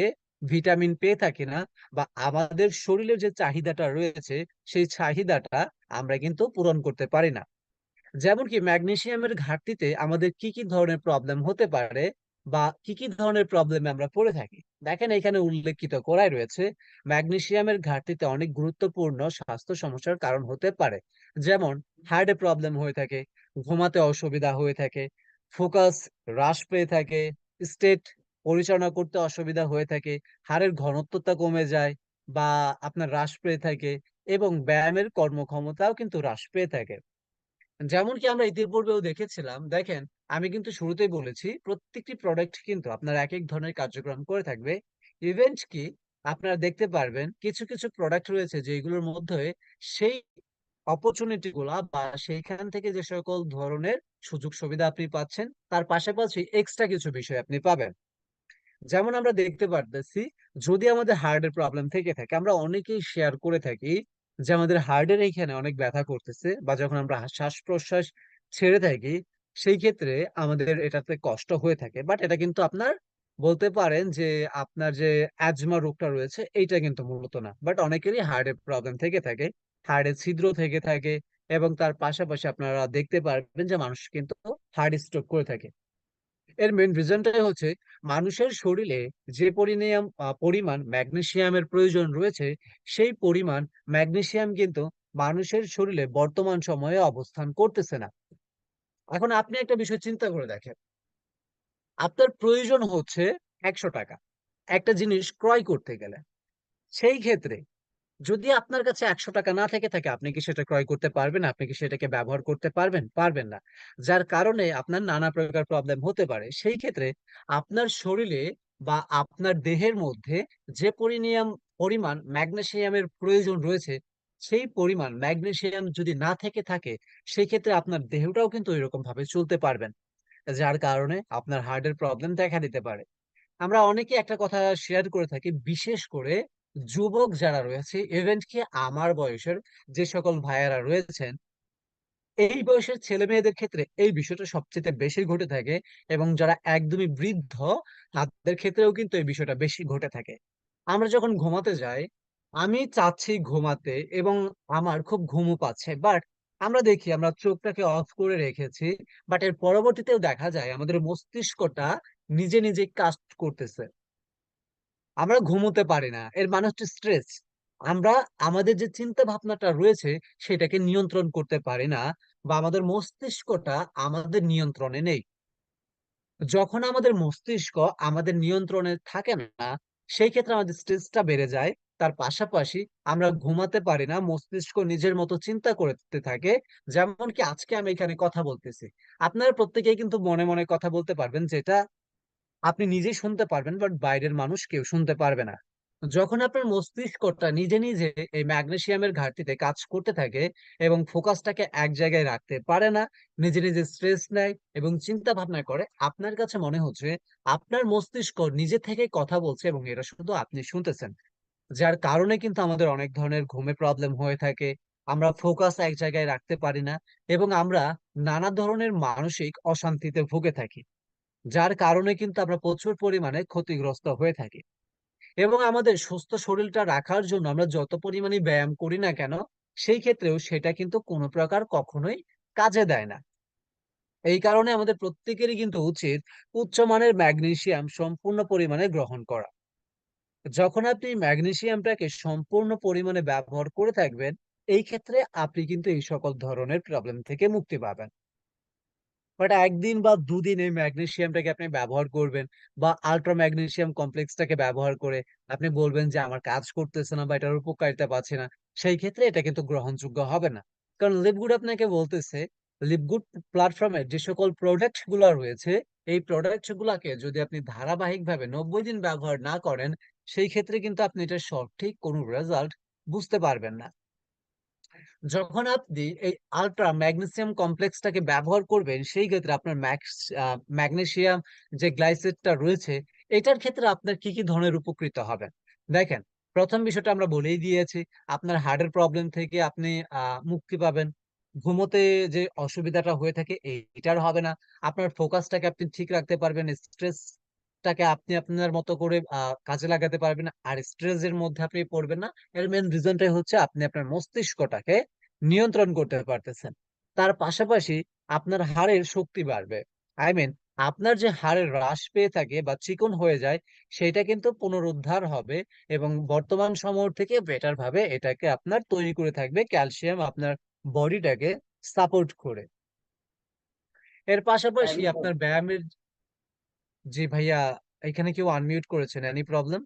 ভিটামিন পেয়ে থাকি না, বা আমাদের শরীরের যে চাহিদাটা রয়েছে সেই চাহিদাটা আমরা কিন্তু পূরণ করতে পারি না। যেমন কি ম্যাগনেসিয়ামের ঘাটতিতে আমাদের কি কি ধরনের প্রবলেম হতে পারে বা কি কি ধরনের প্রবলেমে আমরা পড়ে থাকি, দেখেন এখানে উল্লেখিত করাই রয়েছে। ম্যাগনেসিয়ামের ঘাটতিতে অনেক গুরুত্বপূর্ণ স্বাস্থ্য সমস্যার কারণ হতে পারে। যেমন হার্টে প্রবলেম হয়ে থাকে, ঘুমাতে অসুবিধা হয়ে থাকে, ফোকাস হ্রাস পেয়ে থাকে, স্টেট পরিচালনা করতে অসুবিধা হয়ে থাকে, হাড়ের ঘনত্বটা কমে যায় বা আপনার হ্রাস পেয়ে থাকে, এবং ব্যায়ামের কর্মক্ষমতাও কিন্তু হ্রাস পেয়ে থাকে। যেমন কি আমরা ইতিপূর্বেও দেখেছিলাম, দেখেন আমি কিন্তু শুরুতেই বলেছি প্রত্যেকটি প্রোডাক্ট কিন্তু আপনার এক এক ধরনের কার্যক্রম করে থাকবে। ইভেন্ট কি আপনারা দেখতে পারবেন কিছু কিছু প্রোডাক্ট রয়েছে যেগুলোর মধ্যে সেই অপরচুনিটি গুলা বা সেইখান থেকে যে সকল ধরনের সুযোগ সুবিধা আপনি পাচ্ছেন, তার পাশাপাশি এক্সট্রা কিছু বিষয় আপনি পাবেন। যেমন আমরা দেখতে পারতেছি, যদি আমাদের হার্টের প্রবলেম থেকে থাকে, আমরা অনেকেই শেয়ার করে থাকি যে আমাদের হার্টের এইখানে অনেক ব্যথা করতেছে, বা যখন আমরা শ্বাস প্রশ্বাস ছেড়ে থাকি সেই ক্ষেত্রে আমাদের এটাতে কষ্ট হয়ে থাকে। বাট এটা কিন্তু আপনার বলতে পারেন যে আপনার যে অ্যাজমা রোগটা রয়েছে এইটা কিন্তু মূলত না, বাট অনেকেরই হার্টের প্রবলেম থেকে থাকে, হার্টের ছিদ্র থেকে থাকে, এবং তার পাশাপাশি আপনারা দেখতে পারবেন যে মানুষ কিন্তু হার্ট স্ট্রোক করে থাকে। এর মেন রিজনটাই হচ্ছে মানুষের শরীরে যে পরিমাণ ম্যাগনেসিয়ামের প্রয়োজন রয়েছে, সেই পরিমাণ ম্যাগনেসিয়াম কিন্তু মানুষের শরীরে বর্তমান সময়ে অবস্থান করতেছে না। এখন আপনি একটা বিষয় চিন্তা করে দেখেন, আপনার প্রয়োজন হচ্ছে 100 টাকা একটা জিনিস ক্রয় করতে গেলে। সেই ক্ষেত্রে যদি আপনার কাছে 100 টাকা না থেকে থাকে, আপনি কি সেটা ক্রয় করতে পারবেন? আপনি কি সেটাকে ব্যবহার করতে পারবেন? পারবেন না। যার কারণে আপনার নানা প্রকার প্রবলেম হতে পারে। সেই ক্ষেত্রে আপনার শরীরে বা আপনার দেহের মধ্যে যে পরিমাণ ম্যাগনেসিয়ামের প্রয়োজন রয়েছে, সেই পরিমাণ ম্যাগনেসিয়াম যদি না থেকে থাকে, সেই ক্ষেত্রে আপনার দেহটাও কিন্তু এরকম ভাবে চলতে পারবেন। যার কারণে আপনার হার্টের প্রবলেম দেখা দিতে পারে। আমরা অনেকে একটা কথা শেয়ার করে থাকি, বিশেষ করে যুবক যারা রয়েছে, ইভেন কি আমার বয়সের যে সকল ভাইয়ারা রয়েছেন, এই বয়সের ছেলে মেয়েদের ক্ষেত্রে এই বিষয়টা সবচেয়ে বেশি ঘটে থাকে, এবং যারা একদমই বৃদ্ধ তাদের ক্ষেত্রেও কিন্তু এই বিষয়টা বেশি ঘটে থাকে। আমরা যখন ঘুমাতে যাই, আমি চাচ্ছি ঘুমাতে এবং আমার খুব ঘুমও পাচ্ছে, বাট আমরা দেখি আমরা চোখটাকে অফ করে রেখেছি, বাট এর পরবর্তীতেও দেখা যায় আমাদের মস্তিষ্কটা নিজে নিজে কাজ করতেছে, আমরা ঘুমোতে পারি না। এর মানে হচ্ছে স্ট্রেস। আমরা আমাদের যে চিন্তা ভাবনাটা রয়েছে সেটাকে নিয়ন্ত্রণ করতে পারি না, বা আমাদের মস্তিষ্কটা আমাদের নিয়ন্ত্রণে নেই। যখন আমাদের মস্তিষ্ক আমাদের নিয়ন্ত্রণে থাকে না, সেই ক্ষেত্রে আমাদের স্ট্রেসটা বেড়ে যায়। তার পাশাপাশি আমরা ঘুমাতে পারি না, মস্তিষ্ক নিজের মতো চিন্তা করতে থাকে। যেমন কি আজকে আমি এখানে কথা বলতেছি, আপনারা প্রত্যেকেই কিন্তু মনে মনে কথা বলতে পারবেন, যেটা আপনি নিজেই শুনতে পারবেন, বাট বাইরের মানুষ কেউ শুনতে পারবে না। যখন আপনার মস্তিষ্কটা নিজে নিজে এই ম্যাগনেসিয়ামের ঘাটতিতে কাজ করতে থাকে এবং ফোকাসটাকে এক জায়গায় রাখতে পারে না, নিজে নিজে স্ট্রেস নেয় এবং চিন্তা ভাবনা করে, আপনার কাছে মনে হচ্ছে আপনার মস্তিষ্ক নিজে থেকে কথা বলছে এবং এটা শুধু আপনি শুনতেছেন। যার কারণে কিন্তু আমাদের অনেক ধরনের ঘুমে প্রবলেম হয়ে থাকে, আমরা ফোকাস এক জায়গায় রাখতে পারি না, এবং আমরা নানা ধরনের মানসিক অশান্তিতে ভুগে থাকি। যার কারণে কিন্তু আমরা প্রচুর পরিমাণে ক্ষতিগ্রস্ত হয়ে থাকি, এবং আমাদের সুস্থ শরীরটা রাখার জন্য আমরা যত পরিমাণে ব্যায়াম করি না কেন, সেই ক্ষেত্রেও সেটা কিন্তু কোনো প্রকার কখনোই কাজে দেয় না। এই কারণে আমাদের প্রত্যেকেরই কিন্তু উচিত উচ্চমানের ম্যাগনেসিয়াম সম্পূর্ণ পরিমাণে গ্রহণ করা। যখন আপনি ম্যাগনেসিয়ামটাকে সম্পূর্ণ পরিমাণে ব্যবহার করে থাকবেন, এই ক্ষেত্রে আপনি কিন্তু এই সকল ধরনের প্রবলেম থেকে মুক্তি পাবেন। বাট একদিন বা দুদিন এই ম্যাগনেসিয়ামটাকে আপনি ব্যবহার করবেন বা আল্ট্রা ম্যাগনেসিয়াম কমপ্লেক্সটাকে ব্যবহার করে আপনি বলবেন যে আমার কাজ করতেছে না বা এটার উপকারিতা পাচ্ছি না, সেই ক্ষেত্রে এটা কিন্তু গ্রহণযোগ্য হবে না। কারণ লিপগুড আপনাকে বলতেছে, লিপগুড প্ল্যাটফর্মের যে সকল প্রোডাক্ট গুলা রয়েছে, এই প্রোডাক্ট গুলাকে যদি আপনি ধারাবাহিকভাবে 90 দিন ব্যবহার না করেন, সেই ক্ষেত্রে কিন্তু আপনি এটা সঠিক কোনো রেজাল্ট বুঝতে পারবেন না। যখন আপনি এই আল্ট্রা ম্যাগনেসিয়াম কমপ্লেক্সটাকে ব্যবহার করবেন, সেই ক্ষেত্রে আপনার ম্যাগনেসিয়াম যে গ্লাইসেটটা রয়েছে, এটার ক্ষেত্রে আপনার কি কি ধরনের উপকৃত হবেন? দেখেন, প্রথম বিষয়টা আমরা বলেই দিয়েছি, আপনার হার্টের প্রবলেম থেকে আপনি মুক্তি পাবেন। ঘুমোতে যে অসুবিধাটা হয়ে থাকে এইটার হবে না। আপনার ফোকাসটাকে আপনি ঠিক রাখতে পারবেন। স্ট্রেসটাকে আপনি আপনার মতো করে কাজে লাগাতে পারবেন। আর স্ট্রেস এর মধ্যে আপনি পড়বেন না। এর মেইন রিজনটাই হচ্ছে আপনি আপনার মস্তিষ্কটাকে নিয়ন্ত্রণ করতে পারতেছেন। তার পাশাপাশি আপনার হাড়ের শক্তি বাড়বে। আই মিন, আপনার যে হাড়ের হ্রাস পেয়ে থাকে বা চিকন হয়ে যায়, সেটা কিন্তু পুনরুদ্ধার হবে এবং বর্তমান সময় থেকে বেটার ভাবে এটাকে আপনার তৈরি করে থাকবে ক্যালসিয়াম আপনার বডিটাকে সাপোর্ট করে। এর পাশাপাশি একদম। আপনার ব্যায়ামের, জি ভাইয়া, এখানে কেউ আনমিউট করেছেন, এনি প্রবলেম?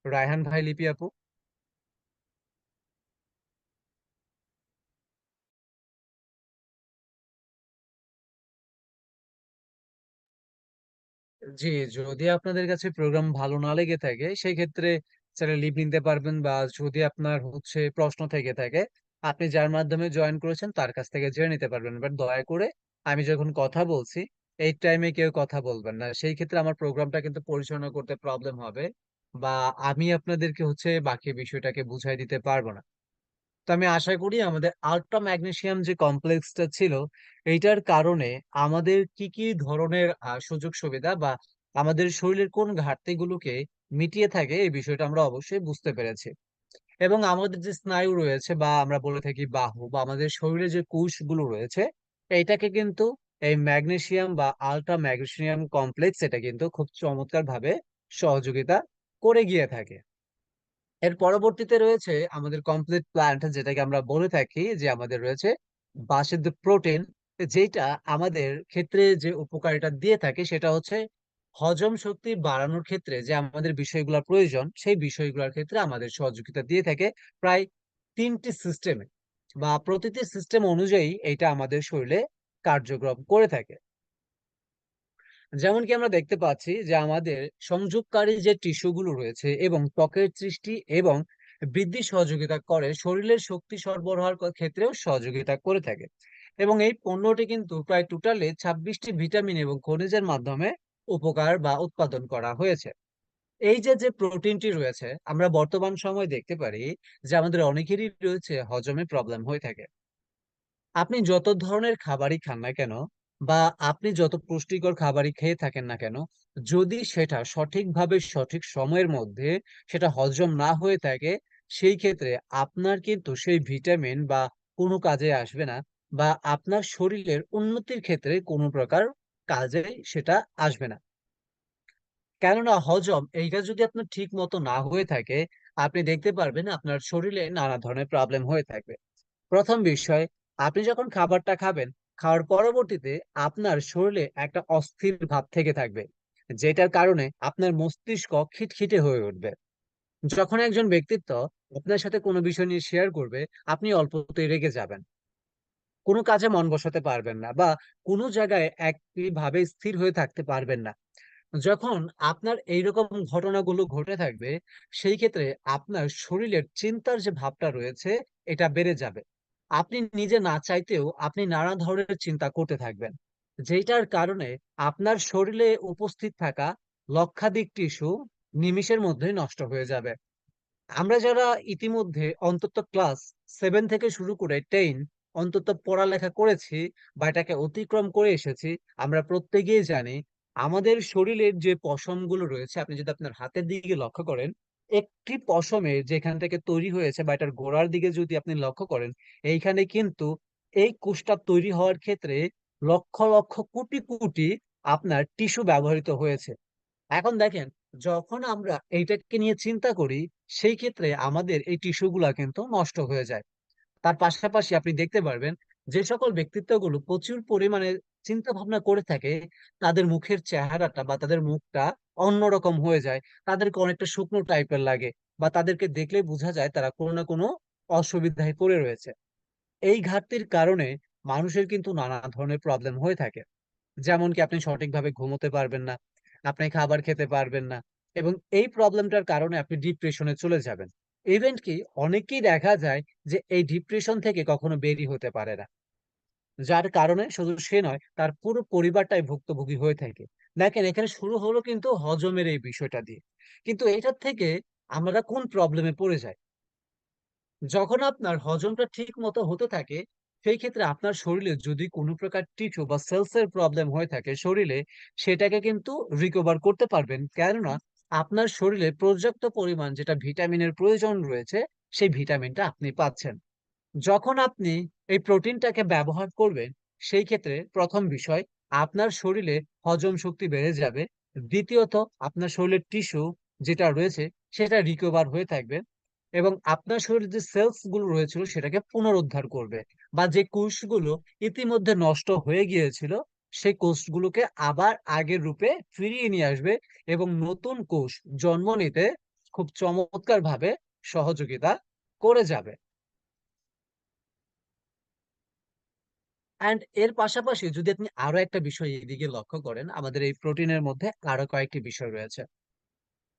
রায়হান ভাই, লিপি আপু। জি, যদি আপনাদের কাছে প্রোগ্রাম ভালো না লেগে থাকে সেই ক্ষেত্রে স্যার লিভ নিতে পারবেন, বা যদি আপনার হচ্ছে প্রশ্ন থেকে থাকে আপনি যার মাধ্যমে জয়েন করেছেন তার কাছ থেকে জেনে নিতে পারবেন। বাট দয়া করে আমি যখন কথা বলছি এই টাইমে কেউ কথা বলবেন না, সেই ক্ষেত্রে আমার প্রোগ্রামটা কিন্তু পরিচালনা করতে প্রবলেম হবে, বা আমি আপনাদেরকে হচ্ছে বাকি বিষয়টাকে বুঝাই দিতে পারবো না। তো আমি আশা করি আমাদের আল্ট্রা ম্যাগনেসিয়াম যে কমপ্লেক্সটা ছিল, এইটার কারণে আমাদের কি কি ধরনের সুযোগ সুবিধা বা আমাদের শরীরের কোন ঘাটতিগুলোকে মিটিয়ে থাকে এই বিষয়টা আমরা অবশ্যই বুঝতে পেরেছি। এবং আমাদের যে স্নায়ু রয়েছে বা আমরা বলে থাকি বাহু বা আমাদের শরীরে যে কোষগুলো রয়েছে, এইটাকে কিন্তু এই ম্যাগনেসিয়াম বা আল্ট্রা ম্যাগনেসিয়াম কমপ্লেক্স এটা কিন্তু খুব চমৎকার ভাবে সহযোগিতা করে গিয়ে থাকে। এর পরবর্তীতে রয়েছে আমাদের কমপ্লিট প্ল্যান্ট, যেটাকে আমরা বলে থাকি যে আমাদের রয়েছে বাঁশের যে প্রোটিন, যেটা আমাদের ক্ষেত্রে যে উপকারিতা দিয়ে থাকে সেটা হচ্ছে হজম শক্তি বাড়ানোর ক্ষেত্রে যে আমাদের বিষয়গুলোর প্রয়োজন, সেই বিষয়গুলোর ক্ষেত্রে আমাদের সহযোগিতা দিয়ে থাকে প্রায় 3টি সিস্টেমে, বা প্রতিটি সিস্টেম অনুযায়ী এটা আমাদের শরীরে কার্যক্রম করে থাকে। যেমন কি আমরা দেখতে পাচ্ছি যে আমাদের সংযোগকারী যে টিস্যু গুলো রয়েছে এবং ত্বকের সৃষ্টি এবং বৃদ্ধি সহযোগিতা করে, শরীরের শক্তি সরবরাহের ক্ষেত্রেও সহযোগিতা করে থাকে। এবং এই পণ্যটি কিন্তু প্রায় টোটালি 26টি ভিটামিন এবং খনিজের মাধ্যমে উপকার বা উৎপাদন করা হয়েছে। এই যে যে প্রোটিনটি রয়েছে, আমরা বর্তমান সময় দেখতে পারি যে আমাদের অনেকেরই রয়েছে হজমে প্রবলেম হয়ে থাকে। আপনি যত ধরনের খাবারই খান না কেন বা আপনি যত পুষ্টিকর খাবারই খেয়ে থাকেন না কেন, যদি সেটা সঠিকভাবে সঠিক সময়ের মধ্যে সেটা হজম না হয়ে থাকে, সেই ক্ষেত্রে আপনার কিন্তু সেই ভিটামিন বা কোনো কাজে আসবে না, বা আপনার শরীরের উন্নতির ক্ষেত্রে কোনো প্রকার কাজে সেটা আসবে না। কেননা হজম এইটা যদি আপনার ঠিক মতো না হয়ে থাকে, আপনি দেখতে পারবেন আপনার শরীরে নানা ধরনের প্রবলেম হয়ে থাকবে। প্রথম বিষয়, আপনি যখন খাবারটা খাবেন, খাওয়ার পরবর্তীতে আপনার শরীরে একটা অস্থির ভাব থেকে থাকবে, যেটার কারণে আপনার মস্তিষ্ক খিটখিটে হয়ে উঠবে। যখন একজন ব্যক্তিত্ব আপনার সাথে কোনো বিষয় নিয়ে শেয়ার করবে, আপনি অল্পতেই রেগে যাবেন, কোনো কাজে মন বসাতে পারবেন না, বা কোনো জায়গায় একইভাবে স্থির হয়ে থাকতে পারবেন না। যখন আপনার এইরকম ঘটনাগুলো ঘটে থাকবে, সেই ক্ষেত্রে আপনার শরীরের চিন্তার যে ভাবটা রয়েছে এটা বেড়ে যাবে। আপনি নিজে না চাইতেও আপনি নানা ধরনের চিন্তা করতে থাকবেন, যেটার কারণে আপনার শরীরে উপস্থিত থাকা লক্ষাধিক টিস্যু নিমিষের মধ্যে নষ্ট হয়ে যাবে। আমরা যারা ইতিমধ্যে অন্তত ক্লাস 7 থেকে শুরু করে 10 অন্তত পড়ালেখা করেছি বা এটাকে অতিক্রম করে এসেছি, আমরা প্রত্যেকেই জানি আমাদের শরীরের যে পশমগুলো রয়েছে, আপনি যদি আপনার হাতের দিকে লক্ষ্য করেন, একটি পশমের যেখান থেকে তৈরি হয়েছে বা এটার গোড়ার দিকে যদি আপনি লক্ষ্য করেন, এইখানে কিন্তু এই কোষটা তৈরি হওয়ার ক্ষেত্রে লক্ষ লক্ষ কোটি কোটি আপনার টিস্যু ব্যবহৃত হয়েছে। এখন দেখেন, যখন আমরা এইটাকে নিয়ে চিন্তা করি, সেই ক্ষেত্রে আমাদের এই টিস্যু গুলা কিন্তু নষ্ট হয়ে যায়। তার পাশাপাশি আপনি দেখতে পারবেন, যে সকল ব্যক্তিত্বগুলো প্রচুর পরিমাণে চিন্তা ভাবনা করে থাকে, তাদের মুখের চেহারাটা বা তাদের মুখটা অন্যরকম হয়ে যায়। তাদেরকে অনেকটা শুকনো টাইপের লাগে, বা তাদেরকে দেখলেই বোঝা যায় তারা কোনো না কোনো অসুবিধায় পড়ে রয়েছে। এই ঘাটতির কারণে মানুষের কিন্তু নানা ধরনের প্রবলেম হয়ে থাকে। যেমন কি আপনি সঠিকভাবে ঘুমোতে পারবেন না, আপনি খাবার খেতে পারবেন না, এবং এই প্রবলেমটার কারণে আপনি ডিপ্রেশনে চলে যাবেন। ইভেন কি অনেকেই দেখা যায় যে এই ডিপ্রেশন থেকে কখনো বেরিয়ে হতে পারে না, যার কারণে শুধু সে নয়, তার পুরো পরিবারটাই ভুক্তভোগী হয়ে থাকে। দেখেন, এখানে শুরু হলো কিন্তু হজমের এই বিষয়টা দিয়ে, কিন্তু এটার থেকে আমরা কোন প্রবলেমে পড়ে যাই? যখন আপনার হজমটা ঠিক মতো হতে থাকে, সেই ক্ষেত্রে আপনার শরীরে যদি কোনো প্রকার টিস্যু বা সেলস এর প্রবলেম হয়ে থাকে শরীরে, সেটাকে কিন্তু রিকভার করতে পারবেন, কেননা আপনার শরীরে পর্যাপ্ত পরিমাণ যেটা ভিটামিনের প্রয়োজন রয়েছে, সেই ভিটামিনটা আপনি পাচ্ছেন। যখন আপনি এই প্রোটিনটাকে ব্যবহার করবেন, সেই ক্ষেত্রে প্রথম বিষয়, আপনার শরীরে হজম শক্তি বেড়ে যাবে। দ্বিতীয়ত, আপনার শরীরের টিস্যু যেটা রয়েছে সেটা রিকভার হয়ে থাকবে, এবং আপনার শরীরে যে সেলস গুলো রয়েছিল সেটাকে পুনরুদ্ধার করবে, বা যে কোষগুলো ইতিমধ্যে নষ্ট হয়ে গিয়েছিল সেই কোষগুলোকে আবার আগের রূপে ফিরিয়ে নিয়ে আসবে, এবং নতুন কোষ জন্ম নিতে খুব চমৎকার ভাবে সহযোগিতা করে যাবে। অ্যান্ড এর পাশাপাশি যদি আপনি আরো একটা বিষয় এদিকে লক্ষ্য করেন, আমাদের এই প্রোটিনের মধ্যে আরো কয়েকটি বিষয় রয়েছে।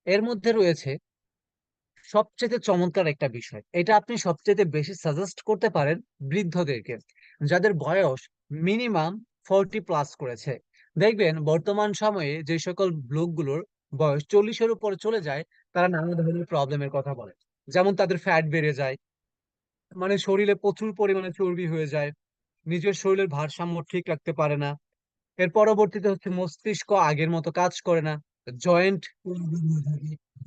এর মধ্যে রয়েছে সবচেয়ে চমৎকার একটা বিষয়, এটা আপনি সবচেয়ে বেশি সাজেস্ট করতে পারেন বৃদ্ধদেরকে, যাদের বয়স মিনিমাম 40+ করেছে। দেখবেন বর্তমান সময়ে যে সকল লোকগুলোর বয়স 40-এর উপরে চলে যায়, তারা নানা ধরনের প্রবলেমের কথা বলে। যেমন তাদের ফ্যাট বেড়ে যায়, মানে শরীরে প্রচুর পরিমাণে চর্বি হয়ে যায়, নিজের শরীরের ভারসাম্য ঠিক রাখতে পারে না। এর পরবর্তীতে হচ্ছে মস্তিষ্ক আগের মতো কাজ করে না, জয়েন্ট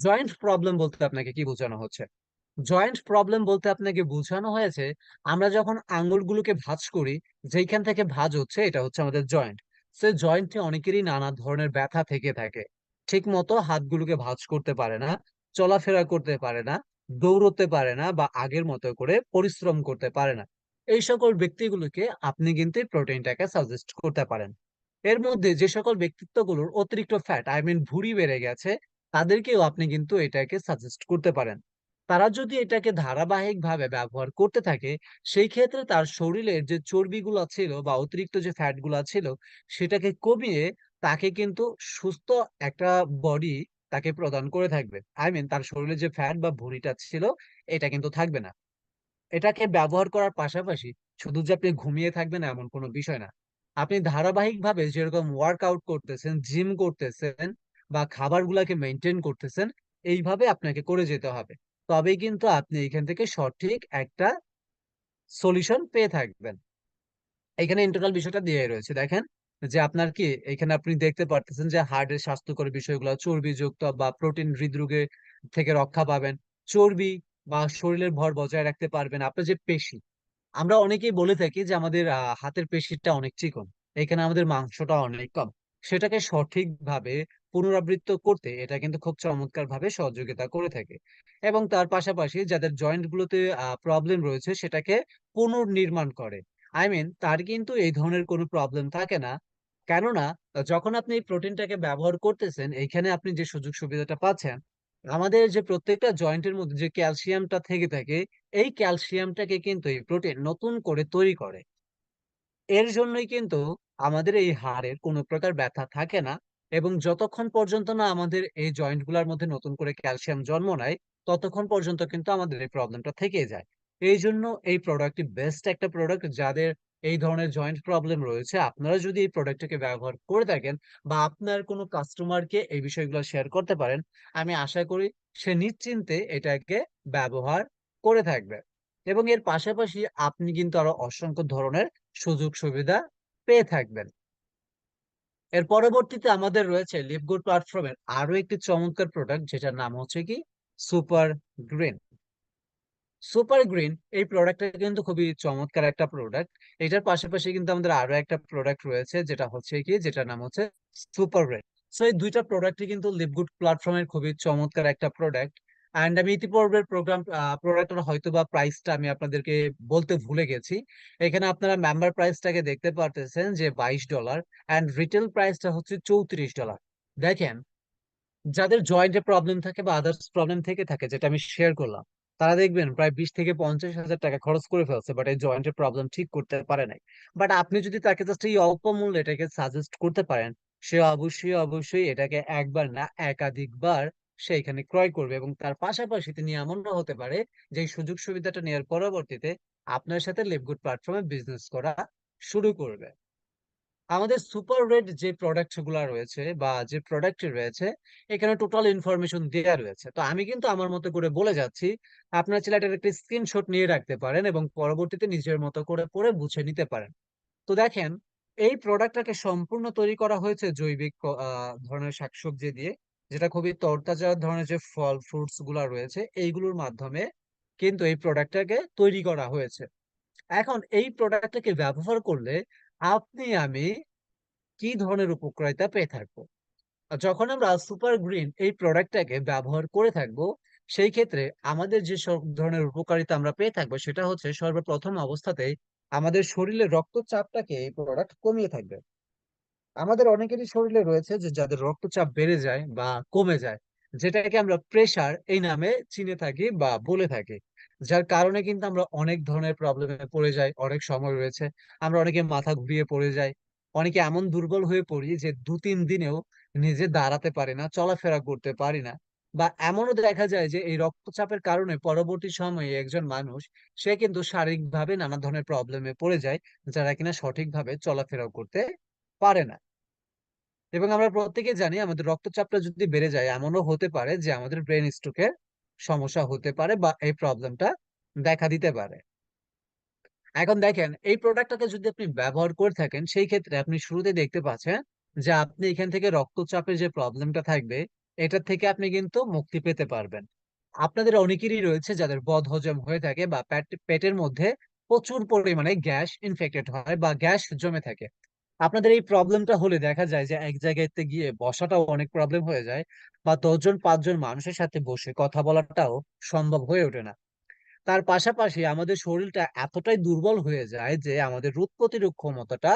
জয়েন্ট প্রবলেম বলতে আপনাকে কি বোঝানো হচ্ছে? জয়েন্ট প্রবলেম বলতে আপনাকে বোঝানো হয়েছে, আমরা যখন আঙ্গুলগুলোকে ভাঁজ করি, যেইখান থেকে ভাঁজ হচ্ছে এটা হচ্ছে আমাদের জয়েন্ট। সে জয়েন্টে অনেকেরই নানা ধরনের ব্যথা থেকে থাকে, ঠিক মতো হাতগুলোকে ভাঁজ করতে পারে না, চলাফেরা করতে পারে না, দৌড়তে পারে না, বা আগের মতো করে পরিশ্রম করতে পারে না। এই সকল ব্যক্তিগুলোকে আপনি কিন্তু প্রোটিনটাকে সাজেস্ট করতে পারেন। এর মধ্যে যে সকল ব্যক্তিত্বগুলোর অতিরিক্ত ফ্যাট, আই মিন ভুঁড়ি বেড়ে গেছে, তাদেরকেও আপনি কিন্তু এটাকে সাজেস্ট করতে পারেন। তারা যদি এটাকে ধারাবাহিকভাবে ব্যবহার করতে থাকে, সেই ক্ষেত্রে তার শরীরের যে চর্বিগুলো ছিল বা অতিরিক্ত যে ফ্যাট গুলা ছিল, সেটাকে কমিয়ে তাকে কিন্তু সুস্থ একটা বডি তাকে প্রদান করে থাকবে। আই মিন তার শরীরে যে ফ্যাট বা ভুঁড়িটা ছিল, এটা কিন্তু থাকবে না। এটাকে ব্যবহার করার পাশাপাশি শুধু যে আপনি ঘুমিয়ে থাকবেন এমন কোনো বিষয় না। আপনি ধারাবাহিকভাবে যেরকম ওয়ার্কআউট করতেছেন, জিম করতেছেন, বা খাবারগুলাকে মেনটেন করতেছেন, এইভাবে আপনাকে করে যেতে হবে। তবেই কিন্তু আপনি এখান থেকে সঠিক একটা সলিউশন পেয়ে থাকবেন। এখানে ইন্টারনাল বিষয়টা দিয়ে রয়েছে, দেখেন, যে আপনার কি এখানে আপনি দেখতে পারতেছেন যে হার্টের স্বাস্থ্যকর বিষয়গুলো, চর্বিযুক্ত বা প্রোটিন হৃদরোগে থেকে রক্ষা পাবেন, চর্বি বা শরীরের ভর বজায় রাখতে পারবেন। আপনার যে পেশি, আমরা অনেকেই বলে থাকি যে আমাদের হাতের পেশিটা অনেক চিকন, এখানে আমাদের মাংসটা অনেক কম। সেটাকে সঠিকভাবে পুনরাবৃত্ত করতে এটা কিন্তু খুব চমৎকার ভাবে সহযোগিতা করে থাকে। এবং তার পাশাপাশি যাদের জয়েন্ট গুলোতে প্রবলেম রয়েছে, সেটাকে পুনর্নির্মাণ করে। আই মিন তার কিন্তু এই ধরনের কোনো প্রবলেম থাকে না, কেননা যখন আপনি এই প্রোটিনটাকে ব্যবহার করতেছেন, এইখানে আপনি যে সুযোগ সুবিধাটা পাচ্ছেন, আমাদের যে প্রত্যেকটা জয়েন্টের মধ্যে যে ক্যালসিয়ামটা থেকে থাকে, এই ক্যালসিয়ামটাকে কিন্তু এই প্রোটিন নতুন করে তৈরি করে। এর জন্যই কিন্তু আমাদের এই হাড়ের কোনো প্রকার ব্যথা থাকে না, এবং যতক্ষণ পর্যন্ত না আমাদের এই জয়েন্ট গুলার মধ্যে নতুন করে ক্যালসিয়াম জন্ম নেয়, ততক্ষণ পর্যন্ত কিন্তু আমাদের এই প্রবলেমটা থেকেই যায়। এই জন্য এই প্রোডাক্টটি বেস্ট একটা প্রোডাক্ট। যাদের এই ধরনের জয়েন্ট প্রবলেম রয়েছে, আপনারা যদি এই প্রোডাক্টটাকে ব্যবহার করে থাকেন, বা আপনার কোনো কাস্টমারকে এই বিষয়গুলো শেয়ার করতে পারেন, আমি আশা করি সে নিশ্চিন্তে এটাকে ব্যবহার করে থাকবে। এবং এর পাশাপাশি আপনি কিন্তু আরো অসংখ্য ধরনের সুযোগ সুবিধা পেয়ে থাকবেন। এর পরবর্তীতে আমাদের রয়েছে লিভগুড প্ল্যাটফর্মের আরো একটি চমৎকার প্রোডাক্ট, যেটার নাম হচ্ছে কি সুপার গ্রিন। সুপার গ্রিন এই প্রোডাক্টটা কিন্তু খুবই চমৎকার একটা প্রোডাক্ট। এটার পাশাপাশি কিন্তু আমাদের আরো একটা প্রোডাক্ট রয়েছে, যেটা হচ্ছে কি, যেটার নাম হচ্ছে সুপার রেড। সো এই দুইটা প্রোডাক্টই কিন্তু লিভগুড প্ল্যাটফর্মের খুবই চমৎকার একটা প্রোডাক্ট। অ্যান্ড আমি ইতিপূর্বের প্রোডাক্টের হয়তো বা প্রাইসটা আমি আপনাদেরকে বলতে ভুলে গেছি। এখানে আপনারা মেম্বার প্রাইসটাকে দেখতে পারতেছেন যে $22, অ্যান্ড রিটেল প্রাইসটা হচ্ছে $34। দেখেন, যাদের জয়েন্টে প্রবলেম থাকে বা আদার্স প্রবলেম থেকে থাকে, যেটা আমি শেয়ার করলাম, তারা দেখবেন প্রায় 20 থেকে 50 হাজার টাকা খরচ করে ফেলছে, বাট এই জয়েন্টের প্রবলেম ঠিক করতে পারে নাই। বাট আপনি যদি তাকে জাস্ট এই অল্প মূল্যে এটাকে সাজেস্ট করতে পারেন, সে অবশ্যই অবশ্যই এটাকে একবার না একাধিকবার সে এখানে ক্রয় করবে। এবং তার পাশাপাশি তিনি এমনও হতে পারে যে এই সুযোগ সুবিধাটা নেওয়ার পরবর্তীতে আপনার সাথে লিভগুড প্ল্যাটফর্মে বিজনেস করা শুরু করবে। আমাদের সুপার রেড যে প্রোডাক্ট গুলা রয়েছে বা যে প্রোডাক্ট রয়েছে, এখানে টোটাল ইনফরমেশন দেওয়া রয়েছে। তো আমি কিন্তু আমার মতো করে বলে যাচ্ছি, আপনার ছেলে এটার একটা স্ক্রিনশট নিয়ে রাখতে পারেন এবং পরবর্তীতে নিজের মতো করে পড়ে বুঝে নিতে পারেন। তো দেখেন, এই প্রোডাক্টটাকে সম্পূর্ণ তৈরি করা হয়েছে জৈবিক ধরনের শাকসবজি দিয়ে, যেটা খুবই তরতাজা ধরনের যে ফল ফ্রুটস গুলা রয়েছে এইগুলোর মাধ্যমে কিন্তু এই প্রোডাক্টটাকে তৈরি করা হয়েছে। এখন এই প্রোডাক্টটাকে ব্যবহার করলে আপনি আমি কি ধরনের উপকারিতা পেয়ে থাকবো? আর যখন আমরা সুপার গ্রিন এই প্রোডাক্টটাকে ব্যবহার করে থাকবো, সেই ক্ষেত্রে আমাদের যে সব ধরনের উপকারিতা আমরা পেয়ে থাকবো সেটা হচ্ছে, সর্বপ্রথম অবস্থাতেই আমাদের শরীরের রক্তচাপটাকে এই প্রোডাক্ট কমিয়ে থাকবে। আমাদের অনেকেরই শরীরে রয়েছে যে যাদের রক্তচাপ বেড়ে যায় বা কমে যায়, যেটাকে আমরা প্রেসার এই নামে চিনে থাকি বা বলে থাকি। যার কারণে কিন্তু আমরা অনেক ধরনের প্রবলেমে পড়ে যাই। অনেক সময় রয়েছে আমরা অনেকে মাথা ঘুরিয়ে পড়ে যাই, অনেকে এমন দুর্বল হয়ে পড়ি যে 2-3 দিনেও নিজে দাঁড়াতে পারি না, চলাফেরা করতে পারি না। বা এমনও দেখা যায় যে এই রক্তচাপের কারণে পরবর্তী সময়ে একজন মানুষ, সে কিন্তু শারীরিকভাবে নানা ধরনের প্রবলেমে পড়ে যায়, যারা কিনা সঠিকভাবে চলাফেরাও করতে পারে না। এবং আমরা প্রত্যেকে জানি, আমাদের রক্তচাপটা যদি বেড়ে যায়, এমনও হতে পারে যে আমাদের ব্রেন স্ট্রোকের সমস্যা হতে পারে বা এই প্রবলেমটা দেখা দিতে পারে। এখন দেখেন, এই প্রোডাক্টটাকে যদি আপনি ব্যবহার করে থাকেন, সেই ক্ষেত্রে আপনি শুরুতে দেখতে পাচ্ছেন যে আপনি এখান থেকে রক্তচাপের যে প্রবলেমটা থাকবে, এটা থেকে আপনি কিন্তু মুক্তি পেতে পারবেন। আপনাদের অনেকেরই রয়েছে যাদের বদহজম হয়ে থাকে বা পেটের মধ্যে প্রচুর পরিমাণে গ্যাস ইনফেক্টেড হয় বা গ্যাস জমে থাকে। আপনাদের এই প্রবলেমটা হলে দেখা যায় যে এক জায়গাতে গিয়ে বসাটাও অনেক প্রবলেম হয়ে যায়, বা 10 জন 5 জন মানুষের সাথে বসে কথা বলাটাও সম্ভব হয়ে ওঠে না। তার পাশাপাশি আমাদের শরীরটা এতটাই দুর্বল হয়ে যায় যে আমাদের রোগ প্রতিরোধ ক্ষমতাটা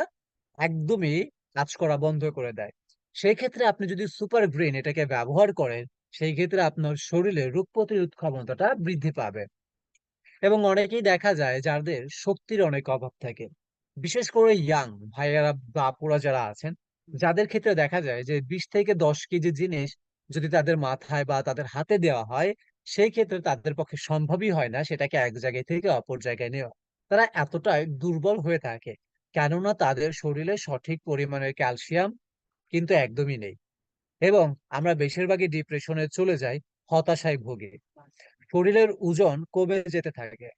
একদমই কাজ করা বন্ধ করে দেয়। সেই ক্ষেত্রে আপনি যদি সুপার গ্রিন এটাকে ব্যবহার করেন, সেই ক্ষেত্রে আপনার শরীরে রোগ প্রতিরোধ ক্ষমতাটা বৃদ্ধি পাবে। এবং অনেকেই দেখা যায় যাদের শক্তির অনেক অভাব থাকে, বিশেষ করে ইয়াং ভাইয়েরা বা আপুরা যারা আছেন, যাদের ক্ষেত্রে দেখা যায় যে 20 থেকে 10 কেজি জিনিস যদি তাদের মাথায় বা তাদের হাতে দেওয়া হয়, সেই ক্ষেত্রে তাদের পক্ষে সম্ভবই হয় না সেটাকে এক জায়গায় থেকে অপর জায়গায় নেওয়া। তারা এতটাই দুর্বল হয়ে থাকে, কেননা তাদের শরীরে সঠিক পরিমাণের ক্যালসিয়াম কিন্তু একদমই নেই। এবং আমরা বেশিরভাগই ডিপ্রেশনে চলে যাই, হতাশায় ভুগি, শরীরের ওজন কমে যেতে থাকে।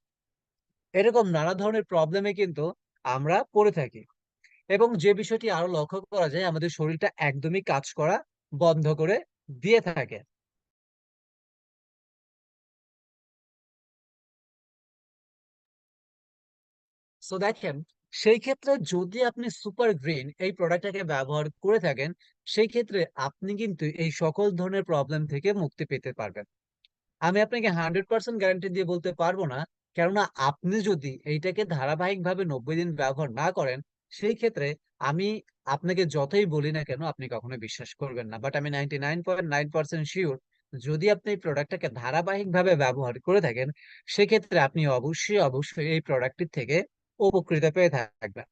এরকম নানা ধরনের প্রবলেমে কিন্তু আমরা পড়ে থাকি। এবং যে বিষয়টি আরো লক্ষ্য করা যায়, আমাদের শরীরটা একদমই কাজ করা বন্ধ করে দিয়ে থাকে। সো দেখেন, সেই ক্ষেত্রে যদি আপনি সুপার গ্রিন এই প্রোডাক্টটাকে ব্যবহার করে থাকেন, সেই ক্ষেত্রে আপনি কিন্তু এই সকল ধরনের প্রবলেম থেকে মুক্তি পেতে পারবেন। আমি আপনাকে 100% গ্যারান্টি দিয়ে বলতে পারবো না, কেননা আপনি যদি এইটাকে ধারাবাহিক ভাবে 90 দিন ব্যবহার না করেন, সেই ক্ষেত্রে আমি আপনাকে যতই বলি না কেন আপনি কখনো বিশ্বাস করবেন না। বাট আমি 99.9% শিওর, যদি আপনি এই প্রোডাক্টটাকে ধারাবাহিক ভাবে ব্যবহার করে থাকেন, সেক্ষেত্রে আপনি অবশ্যই অবশ্যই এই প্রোডাক্টটি থেকে উপকৃত পেয়ে থাকবেন।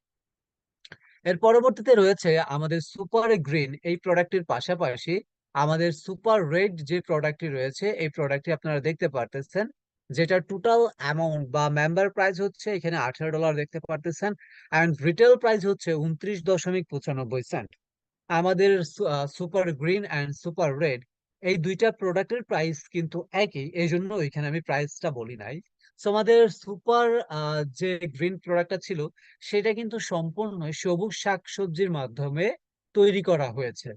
এর পরবর্তীতে রয়েছে আমাদের সুপার গ্রিন এই প্রোডাক্টের পাশাপাশি আমাদের সুপার রেড যে প্রোডাক্টটি রয়েছে, এই প্রোডাক্টটি আপনারা দেখতে পারতেছেন, যেটা টোটাল অ্যামাউন্ট বা মেম্বার প্রাইস হচ্ছে এখানে $18 দেখতে পারতেছেন, অ্যান্ড রিটেল প্রাইস হচ্ছে 29.95 সেন্ট। আমাদের super green and super red এই দুইটা প্রোডাক্টের প্রাইস কিন্তু একই, এই জন্য ওইখানে আমি প্রাইসটা বলি নাই। সো আমাদের সুপার যে গ্রিন প্রোডাক্টটা ছিল, সেটা কিন্তু সম্পূর্ণ সবুজ শাকসবজির মাধ্যমে তৈরি করা হয়েছে।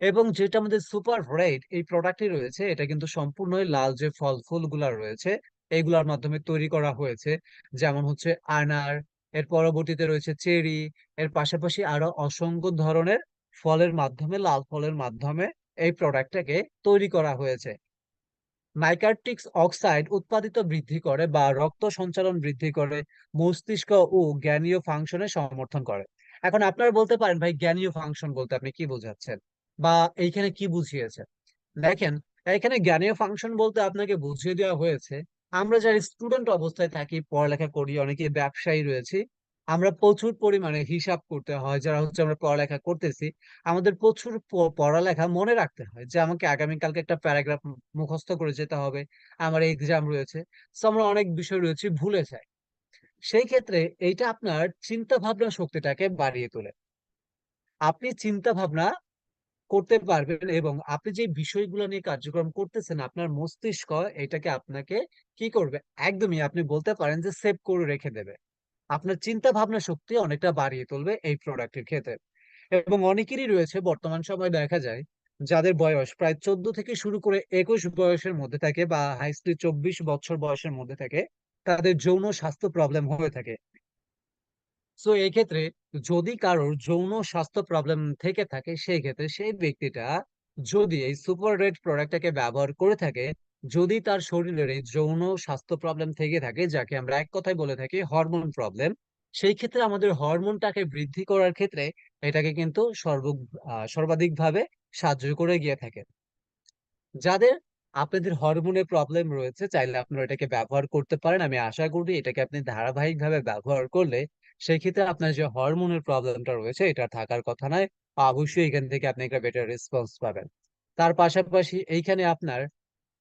এবং যেটা আমাদের সুপার রেড এই প্রোডাক্টটি রয়েছে, এটা কিন্তু সম্পূর্ণই লাল যে ফল ফুল গুলা রয়েছে এইগুলোর মাধ্যমে তৈরি করা হয়েছে। যেমন হচ্ছে আনার, এর পরবর্তীতে রয়েছে চেরি, এর পাশাপাশি আরো অসংখ্য ধরনের ফলের মাধ্যমে, লাল ফলের মাধ্যমে এই প্রোডাক্টটাকে তৈরি করা হয়েছে। নাইকার্টিক অক্সাইড উৎপাদিত বৃদ্ধি করে বা রক্ত সঞ্চালন বৃদ্ধি করে, মস্তিষ্ক ও জ্ঞানীয় ফাংশনে সমর্থন করে। এখন আপনারা বলতে পারেন, ভাই জ্ঞানীয় ফাংশন বলতে আপনি কি বোঝাচ্ছেন, বা এইখানে কি বুঝিয়েছেন? দেখেন, এখানে জ্ঞানীয় ফাংশন বলতে আপনাকে বুঝিয়ে দেওয়া হয়েছে, আমরা যারা স্টুডেন্ট অবস্থায় থাকি, পড়ালেখা করি, অনেকে ব্যবসায়ী রয়েছে, আমরা প্রচুর পরিমাণে হিসাব করতে হয়, যারা হচ্ছে আমরা পড়ালেখা করতেছি, আমাদের প্রচুর পড়ালেখা মনে রাখতে হয় যে আমাকে আগামীকালকে একটা প্যারাগ্রাফ মুখস্থ করে যেতে হবে, আমার এক্সাম রয়েছে। তো আমরা অনেক বিষয় রয়েছে ভুলে যাই। সেই ক্ষেত্রে এইটা আপনার চিন্তা ভাবনা শক্তিটাকে বাড়িয়ে তোলে। আপনি চিন্তা ভাবনা করতে পারবেন এবং আপনি যে বিষয়গুলো নিয়ে কার্যক্রম করতেছেন, আপনার মস্তিষ্ক এটাকে আপনাকে কি করবে, একদমই আপনি বলতে পারেন যে সেভ করে রেখে দেবে। আপনার চিন্তা ভাবনা শক্তি অনেকটা বাড়িয়ে তুলবে এই প্রোডাক্টের ক্ষেত্রে। এবং অনেকেরই রয়েছে বর্তমান সময় দেখা যায়, যাদের বয়স প্রায় 14 থেকে শুরু করে 21 বয়সের মধ্যে থাকে বা হাইস্টলি 24 বছর বয়সের মধ্যে থাকে, তাদের যৌন স্বাস্থ্য প্রবলেম হয়ে থাকে। সো এই ক্ষেত্রে যদি কারোর যৌন স্বাস্থ্য প্রবলেম থেকে থাকে, সেই ক্ষেত্রে সেই ব্যক্তিটা যদি এই সুপার রেড প্রোডাক্টটাকে ব্যবহার করে থাকে, যদি তার শরীরের এই যৌন স্বাস্থ্য প্রবলেম থেকে থাকে, যাকে আমরা এক কথায় বলে থাকি হরমোন প্রবলেম, সেই ক্ষেত্রে আমাদের হরমোনটাকে বৃদ্ধি করার ক্ষেত্রে এটাকে কিন্তু সর্বাধিকভাবে সাহায্য করে গিয়ে থাকে। যাদের আপনাদের হরমোনের প্রবলেম রয়েছে, চাইলে আপনারা এটাকে ব্যবহার করতে পারেন। আমি আশা করি এটাকে আপনি ধারাবাহিকভাবে ব্যবহার করলে সেই ক্ষেত্রে আপনার যে হরমোনের প্রবলেমটা রয়েছে এটা থাকার কথা নয়, অবশ্যই এখান থেকে আপনি একটা বেটার রেসপন্স পাবেন। তার পাশাপাশি এইখানে আপনার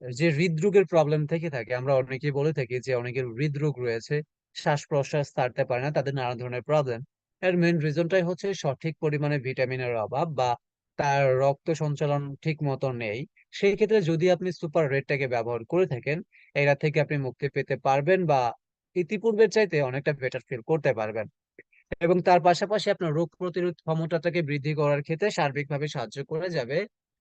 যে হৃদরোগের প্রবলেম থেকে থাকে, আমরা অনেকেই বলে থাকি যে অনেকের হৃদরোগ রয়েছে, শ্বাস প্রশ্বাস ছাড়তে পারে না, তাদের নানা ধরনের প্রবলেম। এর মেইন রিজনটাই হচ্ছে সঠিক পরিমাণে ভিটামিনের অভাব বা তার রক্ত সঞ্চালন ঠিক মতো নেই। সেই ক্ষেত্রে যদি আপনি সুপার রেডটাকে ব্যবহার করে থাকেন, এরা থেকে আপনি মুক্তি পেতে পারবেন বা ইতিপূর্বের চাইতে অনেকটা বেটার ফিল করতে পারবেন। এবং তার পাশাপাশি আপনার রোগ প্রতিরোধ ক্ষমতাটাকে বৃদ্ধি করার ক্ষেত্রে সার্বিকভাবে সাহায্য করে যাবে,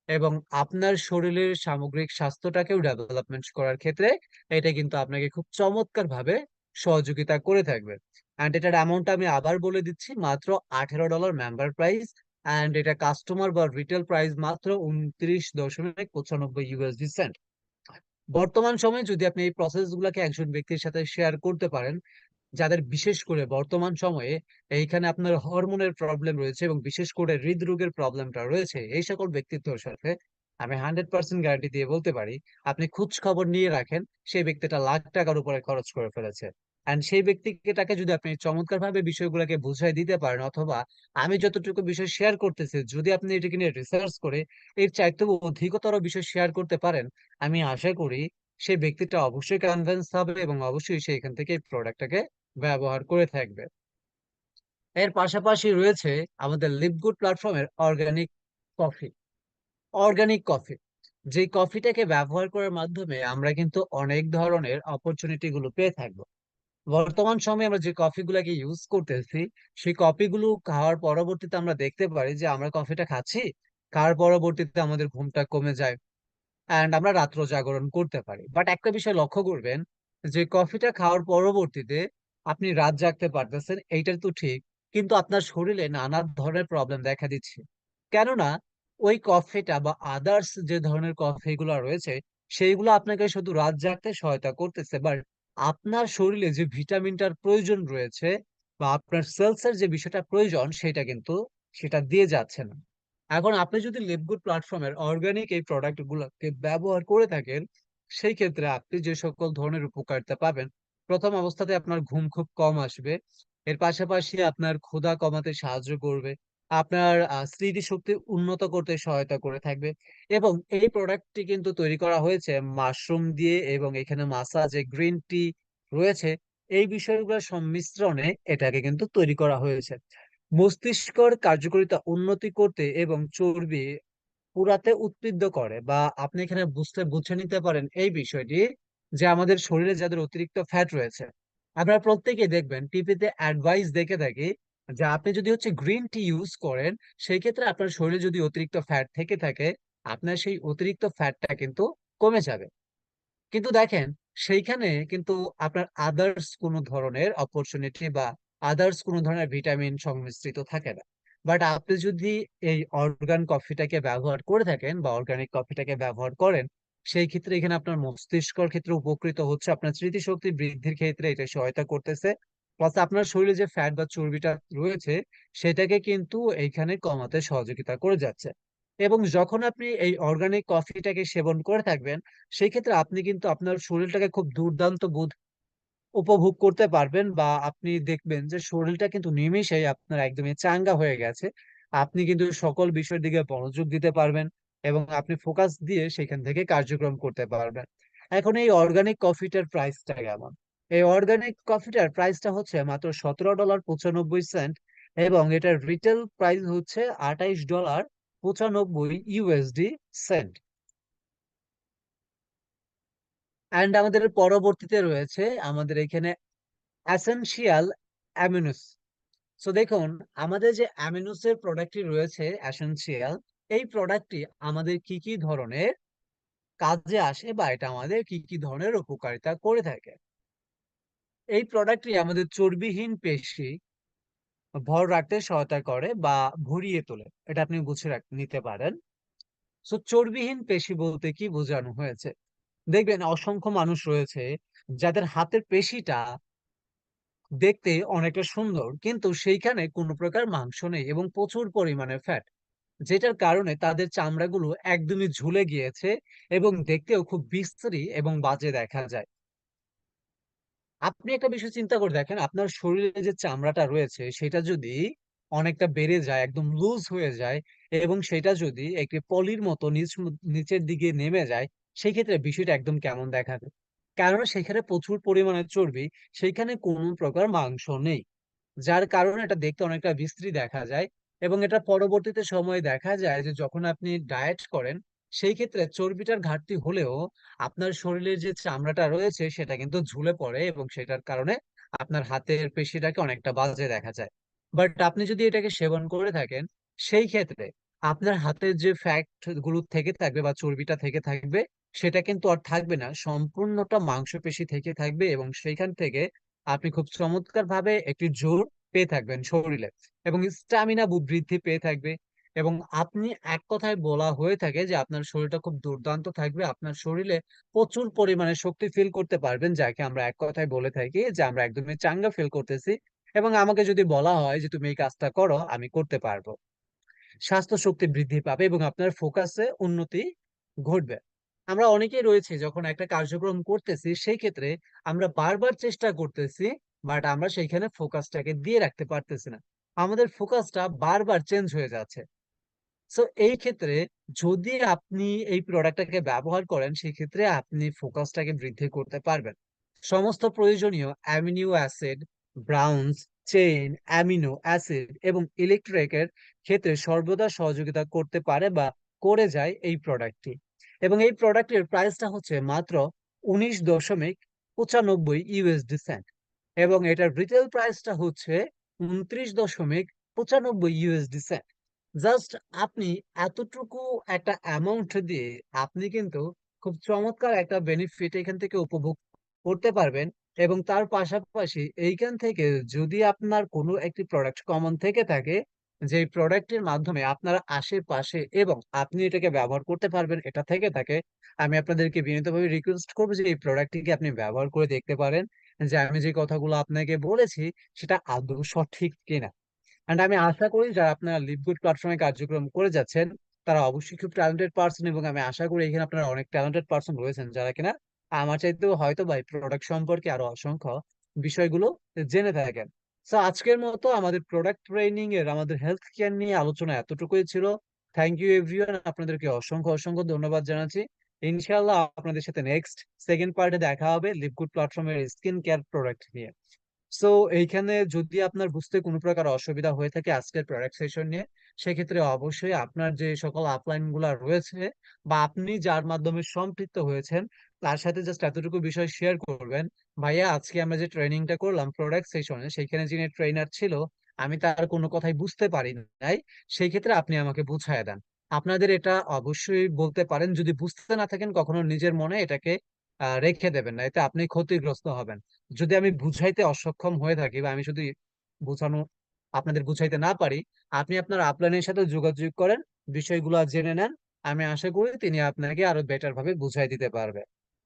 এবং আপনার শরীরের সামগ্রিক স্বাস্থ্যটাকেও ডেভেলপমেন্ট করার ক্ষেত্রে এটা কিন্তু আপনাকে খুব চমৎকার ভাবে সহযোগিতা করে থাকবে। অ্যান্ড এটার অ্যামাউন্ট আমি আবার বলে দিচ্ছি, মাত্র $18 মেম্বার প্রাইস। অ্যান্ড এটা কাস্টমার বা রিটেল প্রাইস মাত্র 29.95 USD সেন্ট। বর্তমান সময়ে যদি আপনি এই প্রসেস গুলাকে একজন ব্যক্তির সাথে শেয়ার করতে পারেন, যাদের বিশেষ করে বর্তমান সময়ে এইখানে আপনার হরমোনের প্রবলেম রয়েছে এবং বিশেষ করে হৃদরোগের প্রবলেমটা রয়েছে, এই সকল ব্যক্তিত্বের সাথে আমি 100% গ্যারান্টি দিয়ে বলতে পারি, আপনি খোঁজ খবর নিয়ে রাখেন, সেই ব্যক্তিটা লাখ টাকার উপরে খরচ করে ফেলেছে। এন্ড সেই ব্যক্তিকে টাকে যদি আপনি চমৎকার ভাবে বিষয়গুলোকে বুঝাই দিতে পারেন, অথবা আমি যতটুকু বিষয় শেয়ার করতেছি যদি আপনি এটাকে নিয়ে রিসার্চ করে এর চাইতেও অধিকতর বিষয় শেয়ার করতে পারেন, আমি আশা করি সেই ব্যক্তিটা অবশ্যই কনভিন্স হবে এবং অবশ্যই সে এখান থেকে এই প্রোডাক্টটাকে ব্যবহার করে থাকবে। এর পাশাপাশি রয়েছে আমাদের লিভগুড প্ল্যাটফর্মের অর্গানিক কফি। অর্গানিক কফি, যে কফিটাকে ব্যবহার করার মাধ্যমে আমরা কিন্তু অনেক ধরনের অপরচুনিটি গুলো পেয়ে থাকবো। বর্তমান সময়ে আমরা যে কফিগুলোকে ইউজ করতেছি, সেই কফিগুলো খাওয়ার পরবর্তীতে আমরা দেখতে পারি যে আমরা কফিটা খাচ্ছি, খাওয়ার পরবর্তীতে আমাদের ঘুমটা কমে যায়, অ্যান্ড আমরা রাত্র জাগরণ করতে পারি। বাট একটা বিষয় লক্ষ্য করবেন, যে কফিটা খাওয়ার পরবর্তীতে আপনি রাত জাগতে পারতেছেন, এইটা তো ঠিক, কিন্তু আপনার শরীরে নানা ধরনের প্রবলেম দেখা দিচ্ছে। কেননা ওই কফিটা বা আদার্স যে ধরনের কফিগুলো রয়েছে, সেইগুলো আপনাকে শুধু রাত জাগতে সহায়তা করতেছে, বাট আপনার শরীরে যে ভিটামিনটার প্রয়োজন রয়েছে বা আপনার সেলস এর যে বিষয়টা প্রয়োজন, সেটা কিন্তু সেটা দিয়ে যাচ্ছে না। এখন আপনি যদি লিভগুড প্ল্যাটফর্মের অর্গানিক এই প্রোডাক্ট গুলোকে ব্যবহার করে থাকেন, সেই ক্ষেত্রে আপনি যে সকল ধরনের উপকারিতা পাবেন, প্রথম অবস্থাতে আপনার ঘুম খুব কম আসবে, এর পাশাপাশি আপনার ক্ষুধা কমাতে সাহায্য করবে, আপনার স্মৃতিশক্তি উন্নত করতে সহায়তা করে থাকবে। এবং এই প্রোডাক্টটি কিন্তু তৈরি করা হয়েছে মাশরুম দিয়ে, এবং এখানে মাসা যে গ্রিন টি রয়েছে, এই বিষয়গুলোর সংমিশ্রণে এটাকে কিন্তু তৈরি করা হয়েছে। মস্তিষ্কর কার্যকারিতা উন্নতি করতে এবং চর্বি পুরাতে উদ্বুদ্ধ করে, বা আপনি এখানে বুঝে নিতে পারেন এই বিষয়টি, যে আমাদের শরীরে যাদের অতিরিক্ত ফ্যাট রয়েছে, আপনারা প্রত্যেকেই দেখবেন টিভিতে অ্যাডভাইস দেখে থাকি যে আপনি যদি হচ্ছে গ্রিন টি ইউজ করেন, সেই ক্ষেত্রে আপনার শরীরে যদি অতিরিক্ত ফ্যাট থেকে থাকে, আপনার সেই অতিরিক্ত ফ্যাটটা কিন্তু কমে যাবে। কিন্তু দেখেন, সেইখানে কিন্তু আপনার আদার্স কোনো ধরনের অপরচুনিটি বা আদার্স কোনো ধরনের ভিটামিন সংমিশ্রিত থাকে না। বাট আপনি যদি এই অর্গান কফিটাকে ব্যবহার করে থাকেন বা অর্গানিক কফিটাকে ব্যবহার করেন, সেই ক্ষেত্রে এখানে আপনার মস্তিষ্কর ক্ষেত্রে উপকৃত হচ্ছে, আপনার স্মৃতিশক্তি বৃদ্ধির ক্ষেত্রে এটা সহায়তা করতেছে, প্লাস আপনার শরীরে যে ফ্যাট বা চর্বিটা রয়েছে সেটাকে কিন্তু এইখানে কমাতে সহযোগিতা করে যাচ্ছে। এবং যখন আপনি এই অর্গানিক কফিটাকে সেবন করে থাকবেন, সেই ক্ষেত্রে আপনি কিন্তু আপনার শরীরটাকে খুব দুর্দান্ত বোধ উপভোগ করতে পারবেন, বা আপনি দেখবেন যে শরীরটা কিন্তু নিমেষেই আপনার একদমই চাঙ্গা হয়ে গেছে। আপনি কিন্তু সকল বিষয়ের দিকে মনোযোগ দিতে পারবেন এবং আপনি ফোকাস দিয়ে সেখান থেকে কার্যক্রম করতে পারবেন। এখন এই অর্গানিক কফিটার প্রাইসটা কেমন? এই অর্গানিক কফিটার প্রাইসটা হচ্ছে মাত্র $17.95, এবং এটার রিটেল প্রাইস হচ্ছে $28.95 অ্যান্ড আমাদের পরবর্তীতে রয়েছে আমাদের এখানে অ্যাসেনশিয়াল অ্যামিনোস। সো দেখুন, আমাদের যে অ্যামিনোস এর প্রোডাক্টটি রয়েছে অ্যাসেনশিয়াল, এই প্রোডাক্টটি আমাদের কি কি ধরনের কাজে আসে বা এটা আমাদের কি কি ধরনের উপকারিতা করে থাকে। এই প্রোডাক্টটি আমাদের চর্বিহীন পেশি ভর রাখতে সহায়তা করে বা ভরিয়ে তোলে, এটা আপনি বুঝে নিতে পারেন। সো চর্বিহীন পেশি বলতে কি বোঝানো হয়েছে? দেখবেন অসংখ্য মানুষ রয়েছে যাদের হাতের পেশিটা দেখতে অনেকটা সুন্দর, কিন্তু সেইখানে কোনো প্রকার মাংস নেই এবং প্রচুর পরিমাণে ফ্যাট, যেটার কারণে তাদের চামড়াগুলো একদমই ঝুলে গিয়েছে এবং দেখতেও খুব বিশ্রী এবং বাজে দেখা যায়। আপনি একটা বিষয় চিন্তা করে দেখেন, আপনার শরীরে যে চামড়াটা রয়েছে সেটা যদি অনেকটা বেড়ে যায়, একদম লুজ হয়ে যায়, এবং সেটা যদি একটি পলির মতো নিচের দিকে নেমে যায়, সেই ক্ষেত্রে বিষয়টা একদম কেমন দেখাবে? কারণ সেখানে প্রচুর পরিমাণে চর্বি, সেখানে কোনো প্রকার মাংস নেই, যার কারণে এটা দেখতে অনেকটা বিশ্রী দেখা যায়। এবং এটা পরবর্তীতে সময়ে দেখা যায় যে যখন আপনি ডায়েট করেন, সেই ক্ষেত্রে চর্বিটার ঘাটতি হলেও আপনার শরীরের যে চামড়াটা রয়েছে সেটা কিন্তু ঝুলে পড়ে এবং সেটার কারণে আপনার হাতের পেশিটাকে অনেকটা বাজে দেখা যায়। বাট আপনি যদি এটাকে সেবন করে থাকেন, সেই ক্ষেত্রে আপনার হাতের যে ফ্যাট গুলো থেকে থাকবে বা চর্বিটা থেকে থাকবে, সেটা কিন্তু আর থাকবে না, সম্পূর্ণটা মাংসপেশি থেকে থাকবে এবং সেইখান থেকে আপনি খুব চমৎকার ভাবে একটি জোর পেয়ে থাকবেন শরীরে, এবং স্ট্যামিনা বৃদ্ধি পেয়ে থাকবে। এবং আপনি, এক কথায় বলা হয়ে থাকে যে আপনার শরীরটা খুব দুর্দান্ত থাকবে, আপনার শরীরে প্রচুর পরিমাণে শক্তি ফিল করতে পারবেন, যাকে আমরা এক কথায় বলে থাকি যে আমরা একদমই চাঙ্গা ফিল করতেছি। এবং আমাকে যদি বলা হয় যে তুমি এই কাজটা করো, আমি করতে পারবো। স্বাস্থ্য শক্তি বৃদ্ধি পাবে এবং আপনার ফোকাসে উন্নতি ঘটবে। আমরা অনেকেই রয়েছে যখন একটা কার্যক্রম করতেছি সেই ক্ষেত্রে আমরা বারবার চেষ্টা করতেছি, বাট আমরা সেইখানে ফোকাসটাকে দিয়ে রাখতে পারতেছি না, আমাদের ফোকাসটা বারবার চেঞ্জ হয়ে যাচ্ছে। সো এই ক্ষেত্রে যদি আপনি এই প্রোডাক্টটাকে ব্যবহার করেন, সেই ক্ষেত্রে আপনি ফোকাসটাকে বৃদ্ধি করতে পারবেন। সমস্ত প্রয়োজনীয় amino acid, ব্রাউন্স chain amino acid এবং ইলেকট্রিকের ক্ষেত্রে সর্বদা সহযোগিতা করতে পারে বা করে যায় এই প্রোডাক্টটি। এবং এই প্রোডাক্টের প্রাইসটা হচ্ছে মাত্র 19.95 ইউএসডি সেন্ট, এবং এটার রিটেল প্রাইসটা হচ্ছে 29.95 ইউএসডি সেন্ট। জাস্ট আপনি এতটুকু একটা অ্যামাউন্ট দিয়ে আপনি কিন্তু খুব চমৎকার একটা বেনিফিট এখান থেকে উপভোগ করতে পারবেন। এবং তার পাশাপাশি এইখান থেকে যদি আপনার কোনো একটি প্রোডাক্ট কমন থেকে থাকে, যে প্রোডাক্টের মাধ্যমে আপনার আশেপাশে এবং আপনি এটাকে ব্যবহার করতে পারবেন, এটা থেকে থাকে, আমি আপনাদেরকে বিনীতভাবে রিকোয়েস্ট করবো যে এই প্রোডাক্টটিকে আপনি ব্যবহার করে দেখতে পারেন, যে আমি যে কথাগুলো আপনাকে বলেছি সেটা আদৌ সঠিক কিনা। এন্ড আমি আশা করি যারা আপনারা লিভগুড প্ল্যাটফর্মে কার্যক্রম করে যাচ্ছেন, তারা অবশ্যই খুব ট্যালেন্টেড পার্সন, এবং আমি আশা করি এখানে আপনারা অনেক ট্যালেন্টেড পার্সন রয়েছেন যারা কিনা আমার চাইতেও হয়তো বা প্রোডাক্ট সম্পর্কে আরো অসংখ্য বিষয়গুলো জেনে থাকেন। সো আজকের মতো আমাদের প্রোডাক্ট ট্রেনিং এর, আমাদের হেলথ কেয়ার নিয়ে আলোচনা এতটুকুই ছিল। থ্যাংক ইউ এভরিওয়ান, আপনাদেরকে অসংখ্য অসংখ্য ধন্যবাদ জানাচ্ছি। ইনশাআল্লাহ আপনাদের সাথে নেক্সট সেকেন্ড পার্টে দেখা হবে লিভগুড প্ল্যাটফর্মের স্কিন কেয়ার প্রোডাক্ট নিয়ে। সো এইখানে যদি আপনার বুঝতে কোনো প্রকার অসুবিধা হয়ে থাকে আজকের প্রোডাক্ট সেশন নিয়ে, সেক্ষেত্রে অবশ্যই আপনার যে সকল আপলাইন গুলা রয়েছে বা আপনি যার মাধ্যমে সম্পৃক্ত হয়েছেন, তার সাথে জাস্ট এতটুকু বিষয় শেয়ার করবেন, ভাইয়া আজকে আমরা যে ট্রেনিংটা করলাম প্রোডাক্ট সেশনে, সেখানে যিনি ট্রেনার ছিল আমি তার কোনো কথাই বুঝতে পারি নাই, সেই ক্ষেত্রে আপনি আমাকে বুঝায় দেন। আপনাদের এটা অবশ্যই বলতে পারেন, যদি বুঝতে না থাকেন কখনো নিজের মনে এটাকে রেখে দেবেন না, এতে আপনি ক্ষতিগ্রস্ত হবেন। যদি আমি বুঝাইতে অসক্ষম হয়ে থাকি বা আমি যদি বোঝানো আপনাদের বুঝাইতে না পারি, আপনি আপনার আপলাইনের সাথে যোগাযোগ করেন, বিষয়গুলো জেনে নেন। আমি আশা করি তিনি আপনাকে আরো বেটার ভাবে বুঝাই দিতে পারবে।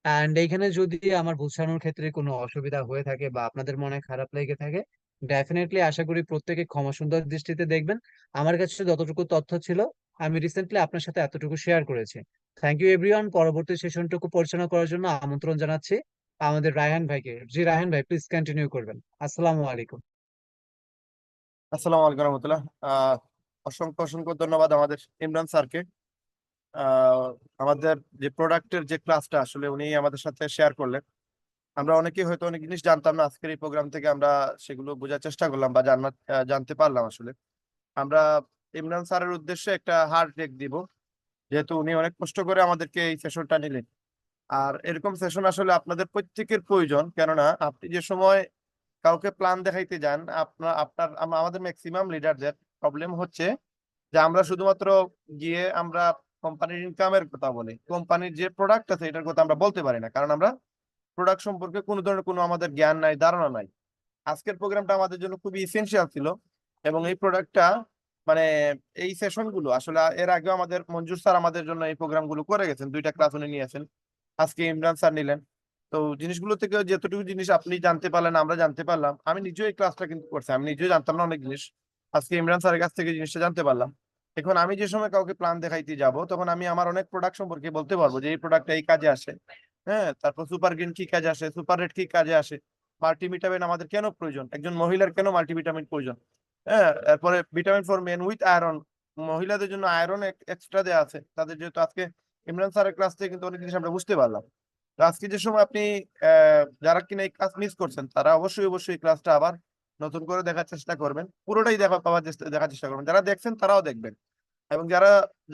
অ্যান্ড এইখানে যদি আমার বোঝানোর ক্ষেত্রে কোনো অসুবিধা হয়ে থাকে বা আপনাদের মনে খারাপ লেগে থাকে, ডেফিনেটলি আশা করি প্রত্যেকে ক্ষমা সুন্দর দৃষ্টিতে দেখবেন। আমার কাছে যতটুকু তথ্য ছিল আমি রিসেন্টলি আপনার সাথে এতটুকু শেয়ার করেছি। Thank you everyone. পরবর্তী সেশনটুকু পরিচালনা করার জন্য আমন্ত্রণ জানাচ্ছি আমাদের রায়হান ভাইকে। জি রায়হান ভাই, প্লিজ কন্টিনিউ করবেন। আসসালামু আলাইকুম। আসসালামু আলাইকুম রহমতুল্লাহ। অসংখ্য অসংখ্য ধন্যবাদ আমাদের ইমরান স্যারকে। আমাদের যে প্রোডাক্টের যে ক্লাসটা আসলে উনি আমাদের সাথে শেয়ার করলেন। আমরা অনেকেই হয়তো অনেক জিনিস জানতাম না, আজকের এই প্রোগ্রাম থেকে আমরা সেগুলো বোঝার চেষ্টা করলাম বা জানতে পারলাম আসলে। আমরা ইমরান স্যারের উদ্দেশ্যে একটা হার্ড ব্রেক দিব, যেহেতু উনি অনেক কষ্ট করে আমাদেরকে এই সেশনটা নিলেন। আর এরকম সেশন আসলে আপনাদের প্রত্যেকের প্রয়োজন, কেননা আপনি যে সময় কাউকে প্ল্যান দেখাইতে যান, আমাদের ম্যাক্সিমাম লিডারদের প্রবলেম হচ্ছে যে আমরা শুধুমাত্র গিয়ে আমরা কোম্পানির ইনকামের কথা বলি, কোম্পানির যে প্রোডাক্ট আছে এটার কথা আমরা বলতে পারি না, কারণ আমরা প্রোডাক্ট সম্পর্কে কোনো ধরনের কোনো আমাদের জ্ঞান নাই, ধারণা নাই। আজকের প্রোগ্রামটা আমাদের জন্য খুবই ইসেনশিয়াল ছিল। এবং এই প্রোডাক্টটা মানে এই সেশন গুলো আসলে এর আগেও আমাদের মঞ্জুর স্যার আমাদের জন্য এই প্রোগ্রাম গুলো করে গেছেন, দুইটা ক্লাস উনি নিয়েছেন, আজকে ইমরান স্যার নিলেন। তো জিনিসগুলো থেকে যতটুকু জিনিস আপনি জানতে পারলেন, আমরা জানতে পারলাম। আমি নিজেও এই ক্লাসটা কিন্তু করছি, আমি নিজেও জানতাম না অনেক জিনিস, আজকে ইমরান স্যারের কাছ থেকে জিনিসটা জানতে পারলাম। এখন আমি যে সময় কাউকে প্ল্যান দেখাইতে যাব, তখন আমি আমার অনেক প্রোডাক্ট সম্পর্কে বলতে পারবো যে এই প্রোডাক্টটা এই কাজে আসে। হ্যাঁ, তারপর সুপার গ্রিন কি কাজে আসে, সুপার রেড কি কাজে আসে, মাল্টিভিটামিন আমাদের কেন প্রয়োজন, একজন মহিলার কেন মাল্টিভিটামিন প্রয়োজন। হ্যাঁ, এরপরে vitamin for men with iron, মহিলাদের জন্য আয়রন এক্সট্রা দেওয়া আছে তাদের, যেহেতু আজকে ইমরান স্যারের ক্লাস থেকে কিন্তু অনেক জিনিস আমরা বুঝতে পারলাম। তো আজকে যে সময় আপনি যারা কিনা এই ক্লাস মিস করছেন, তারা অবশ্যই অবশ্যই এই ক্লাসটা আবার নতুন করে দেখার চেষ্টা করবেন, পুরোটাই দেখার চেষ্টা করবেন, যারা দেখছেন তারাও দেখবেন। এবং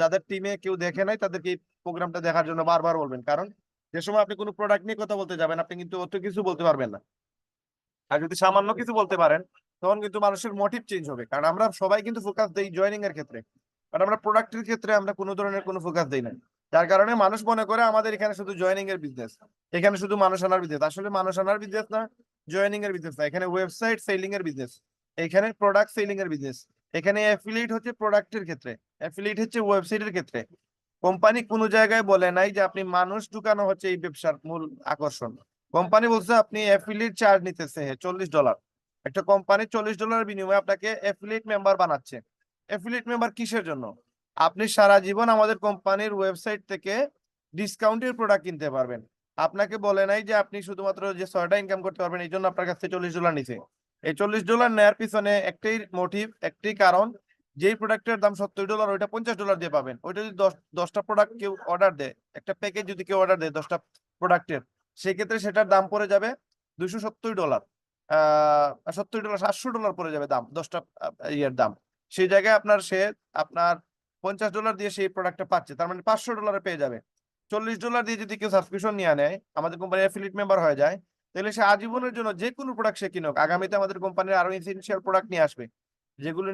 যাদের টিমে কেউ দেখে নাই তাদেরকে এই প্রোগ্রামটা দেখার জন্য বারবার বলবেন, কারণ যে সময় আপনি কোনো প্রোডাক্ট নিয়ে কথা বলতে যাবেন, আপনি কিন্তু অত কিছু বলতে পারবেন না। আর যদি সামান্য কিছু বলতে পারেন, তখন কিন্তু মানুষের মোটিভ চেঞ্জ হবে, কারণ আমরা সবাই কিন্তু ফোকাস দেই জয়েনিং এর ক্ষেত্রে, বাট আমরা প্রোডাক্টের ক্ষেত্রে আমরা কোনো ধরনের কোনো ফোকাস দেই না। যার কারণে মানুষ মনে করে আমাদের এখানে শুধু জয়েনিং এর বিজনেস, এখানে শুধু মানুষ আনার বিজনেস। আসলে মানুষ আনার বিজনেস না, জয়েনিং এর বিজনেস না, এখানে ওয়েবসাইট সেলিং এর বিজনেস, এখানে প্রোডাক্ট সেলিং এর বিজনেস। এখানে অ্যাফিলিয়েট হচ্ছে প্রোডাক্টের ক্ষেত্রে, অ্যাফিলিয়েট হচ্ছে ওয়েবসাইটের ক্ষেত্রে। কোম্পানি কোনো জায়গায় বলে নাই যে আপনি মানুষ ঢুকানো হচ্ছে এই ব্যবসার মূল আকর্ষণ। কোম্পানি বলছে আপনি অ্যাফিলিয়েট চার্জ নিতেছে $40। একটা কোম্পানি $40 বিনিময়ে আপনাকে অ্যাফিলিয়েট মেম্বার বানাচ্ছে। অ্যাফিলিয়েট মেম্বার কিসের জন্য? আপনি সারা জীবন আমাদের কোম্পানির ওয়েবসাইট থেকে ডিসকাউন্টের প্রোডাক্ট কিনতে পারবেন। আপনাকে বলে নাই যে আপনি শুধুমাত্র যে 6টা ইনকাম করতে পারবেন এই জন্য আপনার কাছ থেকে $40 নিছে। এই $40 নেয়ার পিছনে একটাই মোটিভ, একটাই কারণ, যেই প্রোডাক্টের দাম $70 ওইটা $50 দিয়ে পাবেন। ওইটা যদি দশটা প্রোডাক্ট কেউ অর্ডার দেয়, একটা প্যাকেজ যদি কেউ অর্ডার দেয় 10টা প্রোডাক্টের, সেক্ষেত্রে সেটার দাম পড়ে যাবে $270। $70, $700 পড়ে যাবে দাম, 10টা ইয়ের দাম। সেই জায়গায় আপনার $50 দিয়ে সেই প্রোডাক্টটা পাচ্ছে, তার মানে $500 পেয়ে যাবে। $40 দিয়ে যদি কেউ সাবস্ক্রিপশন নিয়ে নেয়, আমাদের কোম্পানির অ্যাফিলিয়েট মেম্বার হয়ে যায়, তাহলে সে আজীবনের জন্য যে কোনো প্রোডাক্ট সে কিনুক, আগামীতে আমাদের কোম্পানির আরো এসেনশিয়াল প্রোডাক্ট নিয়ে আসবে, যেগুলো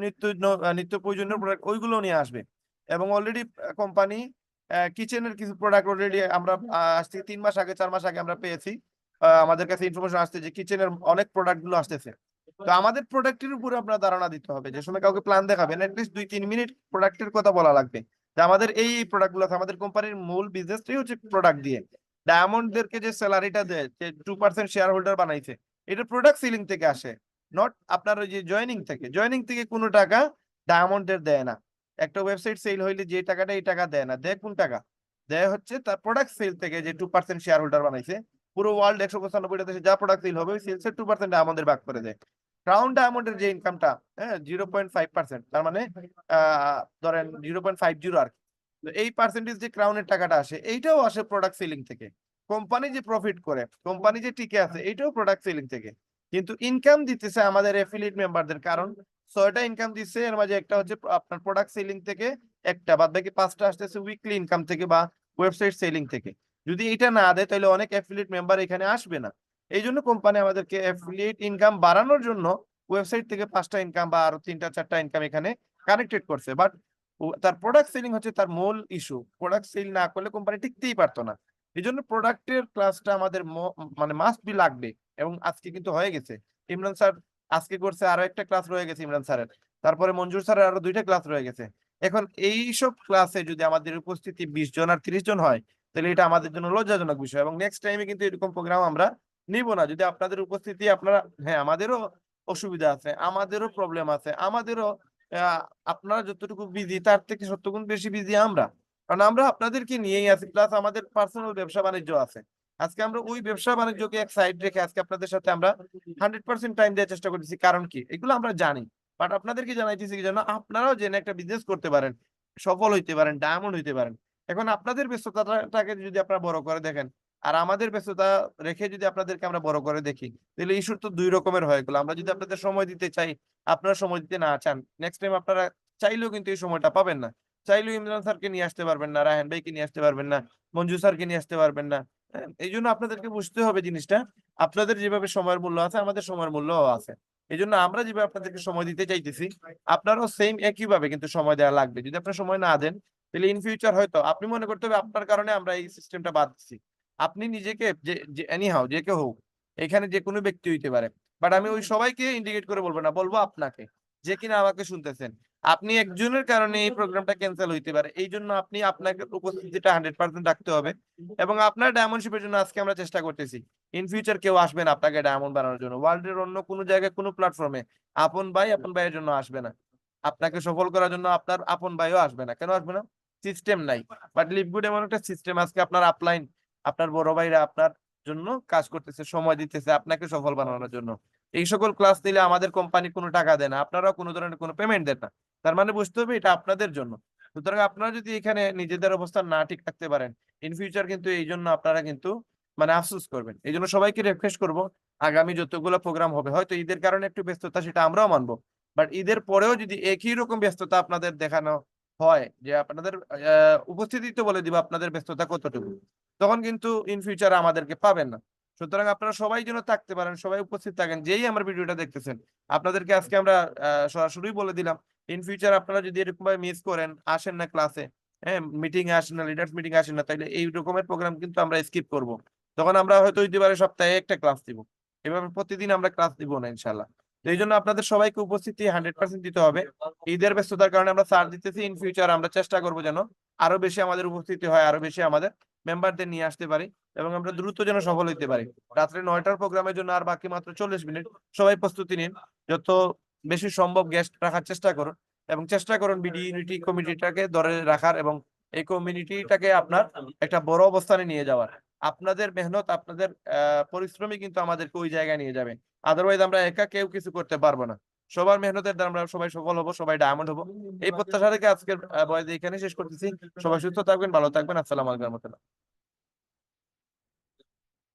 নিত্য প্রয়োজনীয় প্রোডাক্ট ওইগুলো নিয়ে আসবে। এবং অলরেডি কোম্পানি কিচেনের কিছু প্রোডাক্ট অলরেডি আমরা আজ থেকে 3 মাস আগে 4 মাস আগে আমরা পেয়েছি, আমাদের কাছে ইনফরমেশন আসছে যে কিচেনের অনেক প্রোডাক্ট গুলো আসতেছে। তো আমাদের প্রোডাক্টের উপরে আপনার ধারণা দিতে হবে, যে সময় কাউকে প্ল্যান দেখাবেন অ্যাটলিস্ট 2-3 মিনিট প্রোডাক্টের কথা বলা লাগবে, যে আমাদের এই প্রোডাক্ট গুলো আছে। আমাদের কোম্পানির মূল বিজনেসটাই হচ্ছে প্রোডাক্ট দিয়ে। ডায়মন্ডদেরকে যে স্যালারিটা দেয়, যে 2% শেয়ার হোল্ডার বানাইছে, এটা প্রোডাক্ট সেলিং থেকে আসে, নট আপনার ওই যে জয়েনিং থেকে কোনো টাকা ডায়মন্ডের দেয় না। একটা ওয়েবসাইট সেল হইলে যে টাকাটা এই টাকা দেয় না, দেয় কোন টাকা দেয় হচ্ছে তার প্রোডাক্ট সেল থেকে, যে 2% শেয়ার হোল্ডার বানাইছে। পুরো ওয়ার্ল্ড 195টা দেশে যা প্রোডাক্ট সেল হবে ওই সেলসের 2% আমাদের ভাগ করে দেয়। ক্রাউন ডায়মন্ডের যে ইনকামটা, হ্যাঁ, 0.5%, তার মানে ধরেন 0.50 আর কি। তো এই পার্সেন্টেজ যে ক্রাউনের টাকাটা আসে, এইটাও আসে প্রোডাক্ট সেলিং থেকে। কোম্পানি যে প্রফিট করে, কোম্পানি যে টিকে আছে, এইটাও প্রোডাক্ট সেলিং থেকে। কিন্তু ইনকাম দিতেছে আমাদের এফিলিয়েট মেম্বারদের, কারণ 6টা ইনকাম দিচ্ছে, এর মাঝে একটা হচ্ছে আপনার প্রোডাক্ট সেলিং থেকে, একটা বাদ বাকি 5টা আসতেছে উইকলি ইনকাম থেকে বা ওয়েবসাইট সেলিং থেকে। যদি এটা না দেয় তাহলে অনেক অ্যাফিলিয়েট মেম্বার এখানে আসবে না। এই জন্য কোম্পানি আমাদেরকে অ্যাফিলিয়েট ইনকাম বাড়ানোর জন্য ওয়েবসাইট থেকে 5টা ইনকাম বা আরো 3টা 4টা ইনকাম এখানে কানেক্টেড করছে। বাট তার প্রোডাক্ট সেলিং হচ্ছে তার মূল ইস্যু, প্রোডাক্ট সেল না করলে কোম্পানি টিকতেই পারতো না। এই জন্য প্রোডাক্টের ক্লাসটা আমাদের মানে মাস্ট বি লাগবে। এবং আজকে কিন্তু হয়ে গেছে, ইমরান স্যার আজকে করছে, আরো একটা ক্লাস রয়ে গেছে ইমরান স্যারের, তারপরে মঞ্জুর স্যারের আরো 2টা ক্লাস রয়ে গেছে। এখন এই সব ক্লাসে যদি আমাদের উপস্থিতি 20 জন আর 30 জন হয়, তাহলে এটা আমাদের জন্য লজ্জাজনক বিষয়। এবং নেক্সট টাইমে কিন্তু এরকম প্রোগ্রাম আমরা নিব না যদি আপনাদের উপস্থিতি আপনারা, হ্যাঁ আমাদেরও অসুবিধা আছে, আমাদেরও প্রবলেম আছে, আমাদেরও আহ, আপনারা যতটুকু বিজি তার থেকে 70 গুণ বেশি বিজি আমরা। কারণ আমরা আপনাদেরকে নিয়েই আছি, প্লাস আমাদের পার্সোনাল ব্যবসা বাণিজ্য আছে। আজকে আমরা ওই ব্যবসা বাণিজ্যকে এক সাইড রেখে আজকে আপনাদের সাথে আমরা 100% টাইম দেওয়ার চেষ্টা করতেছি। কারণ কি, এগুলো আমরা জানি, বাট আপনাদেরকে জানাইতেছি কি যেন আপনারাও জেনে একটা বিজনেস করতে পারেন, সফল হইতে পারেন, ডায়মন্ড হইতে পারেন। এখন আপনাদের ব্যস্ততাটাকে যদি আপনারা বড় করে দেখেন, আর আমাদের ব্যস্ততা রেখে যদি আপনাদেরকে আমরা বড় করে দেখি, তাহলে ইস্যু তো 2 রকমের হয়ে গেল। আমরা যদি আপনাদের সময় দিতে চাই, আপনারা সময় দিতে না চান, নেক্সট টাইম আপনারা চাইলেও কিন্তু এই সময়টা পাবেন না। চাইলেও ইমরান স্যারকে নিয়ে আসতে পারবেন না, রায়হান ভাইকে নিয়ে আসতে পারবেন না, মঞ্জু স্যারকে নিয়ে আসতে পারবেন না। হ্যাঁ, এই জন্য আপনাদেরকে বুঝতে হবে জিনিসটা, আপনাদের যেভাবে সময়ের মূল্য আছে আমাদের সময়ের মূল্যও আছে। এই জন্য আমরা যেভাবে আপনাদেরকে সময় দিতে চাইতেছি, আপনারও সেম একইভাবে কিন্তু সময় দেওয়া লাগবে। যদি আপনার সময় না দেন, তাহলে ইন ফিউচার হয়তো আপনি মনে করতে হবে আপনার কারণে আমরা এই সিস্টেমটা বাদ দিচ্ছি। আপনি নিজেকে যে এনিহাও যে কেউ হোক, এখানে যে কোনো ব্যক্তি হইতে পারে, বাট আমি ওই সবাইকে ইন্ডিকেট করে বলবো না, বলবো আপনাকে, যে কিনা আমাকে শুনতেছেন। আপনি একজনের কারণে এই প্রোগ্রামটা ক্যান্সেল হইতে পারে, এই জন্য আপনি আপনাকে উপস্থিতিটা 100% রাখতে হবে। এবং আপনার ডায়মন্ডশিপের জন্য আজকে আমরা চেষ্টা করতেছি। ইন ফিউচার কেউ আসবে না আপনাকে ডায়মন্ড বানানোর জন্য, ওয়ার্ল্ডের অন্য কোনো জায়গায় কোনো প্ল্যাটফর্মে আপন ভাইয়ের জন্য আসবে না। আপনাকে সফল করার জন্য আপনার আপন ভাইও আসবে না। কেন আসবে না? সিস্টেম নাই। বাট লিভগুড এমন একটা সিস্টেম, আজকে আপনার আপলাইন, আপনার বড় ভাইরা আপনার জন্য কাজ করতেছে, সময় দিতেছে আপনাকে সফল বানানোর জন্য। এই সকল ক্লাস নিলে আমাদের কোম্পানি কোনো টাকা দেয় না, আপনারাও কোনো ধরনের কোনো পেমেন্ট দেন না। তার মানে বুঝতে হবে এটা আপনাদের জন্য। সুতরাং আপনারা যদি এখানে নিজেদের অবস্থান না ঠিক রাখতে পারেন, ইন ফিউচার কিন্তু এই জন্য আপনারা কিন্তু মানে আফসোস করবেন। এই জন্য সবাইকে রিকোয়েস্ট করবো, আগামী যতগুলো প্রোগ্রাম হবে, হয়তো ঈদের কারণে একটু ব্যস্ততা, সেটা আমরাও মানবো, বাট ঈদের পরেও যদি একই রকম ব্যস্ততা আপনাদের দেখানো হয়, যে আপনাদের উপস্থিতি তো বলে দিব আপনাদের ব্যস্ততা কতটুকু, তখন কিন্তু ইন ফিউচার আমাদেরকে পাবেন না। সুতরাং আপনারা সবাই যেন থাকতে পারেন, সবাই উপস্থিত থাকেন, যেই আমার ভিডিওটা দেখতেছেন। আপনাদেরকে আজকে আমরা সরাসরি বলে দিলাম, ইন ফিউচার আপনারা যদি এরকম ভাবে মিস করেন, আসেন না ক্লাসে, হ্যাঁ মিটিং এ আসেন না, লিডার্স মিটিং আসেন না, তাইলে এই রকমের প্রোগ্রাম কিন্তু আমরা স্কিপ করব। তখন আমরা হয়তো হইতে পারে সপ্তাহে একটা ক্লাস দিব, এভাবে প্রতিদিন আমরা ক্লাস দিব না ইনশাল্লাহ। তো এই জন্য আপনাদের সবাইকে উপস্থিতি 100% দিতে হবে। ঈদের ব্যস্ততার কারণে আমরা ছাড় দিতেছি, ইন ফিউচার আমরা চেষ্টা করবো যেন আরো বেশি আমাদের উপস্থিতি হয়, আরো বেশি আমাদের মেম্বারদের নিয়ে আসতে পারি, এবং আমরা দ্রুত যেন সফল হইতে পারি। রাত্রে 9টার প্রোগ্রামের জন্য আর বাকি মাত্র 40 মিনিট। সবাই প্রস্তুতি নিন, যত বেশি সম্ভব গেস্ট রাখার চেষ্টা করুন, এবং চেষ্টা করুন বিডি ইউনিটি কমিটিটাকে ধরে রাখার, এবং এই কমিউনিটিটাকে আপনার একটা বড় অবস্থানে নিয়ে যাওয়ার। আপনাদের মেহনত, আপনাদের পরিশ্রমই কিন্তু আমাদেরকে ওই জায়গায় নিয়ে যাবে। আদারওয়াইজ আমরা একা কেউ কিছু করতে পারবো না। সবার মেহনতের দ্বারা আমরা সবাই সফল হবো, সবাই ডায়মন্ড হবো। এই প্রত্যাশা রেখে আজকের বয়স এখানে শেষ করতেছি। সবাই সুস্থ থাকবেন, ভালো থাকবেন। আসসালামু আলাইকুম রহমতুল্লাহ।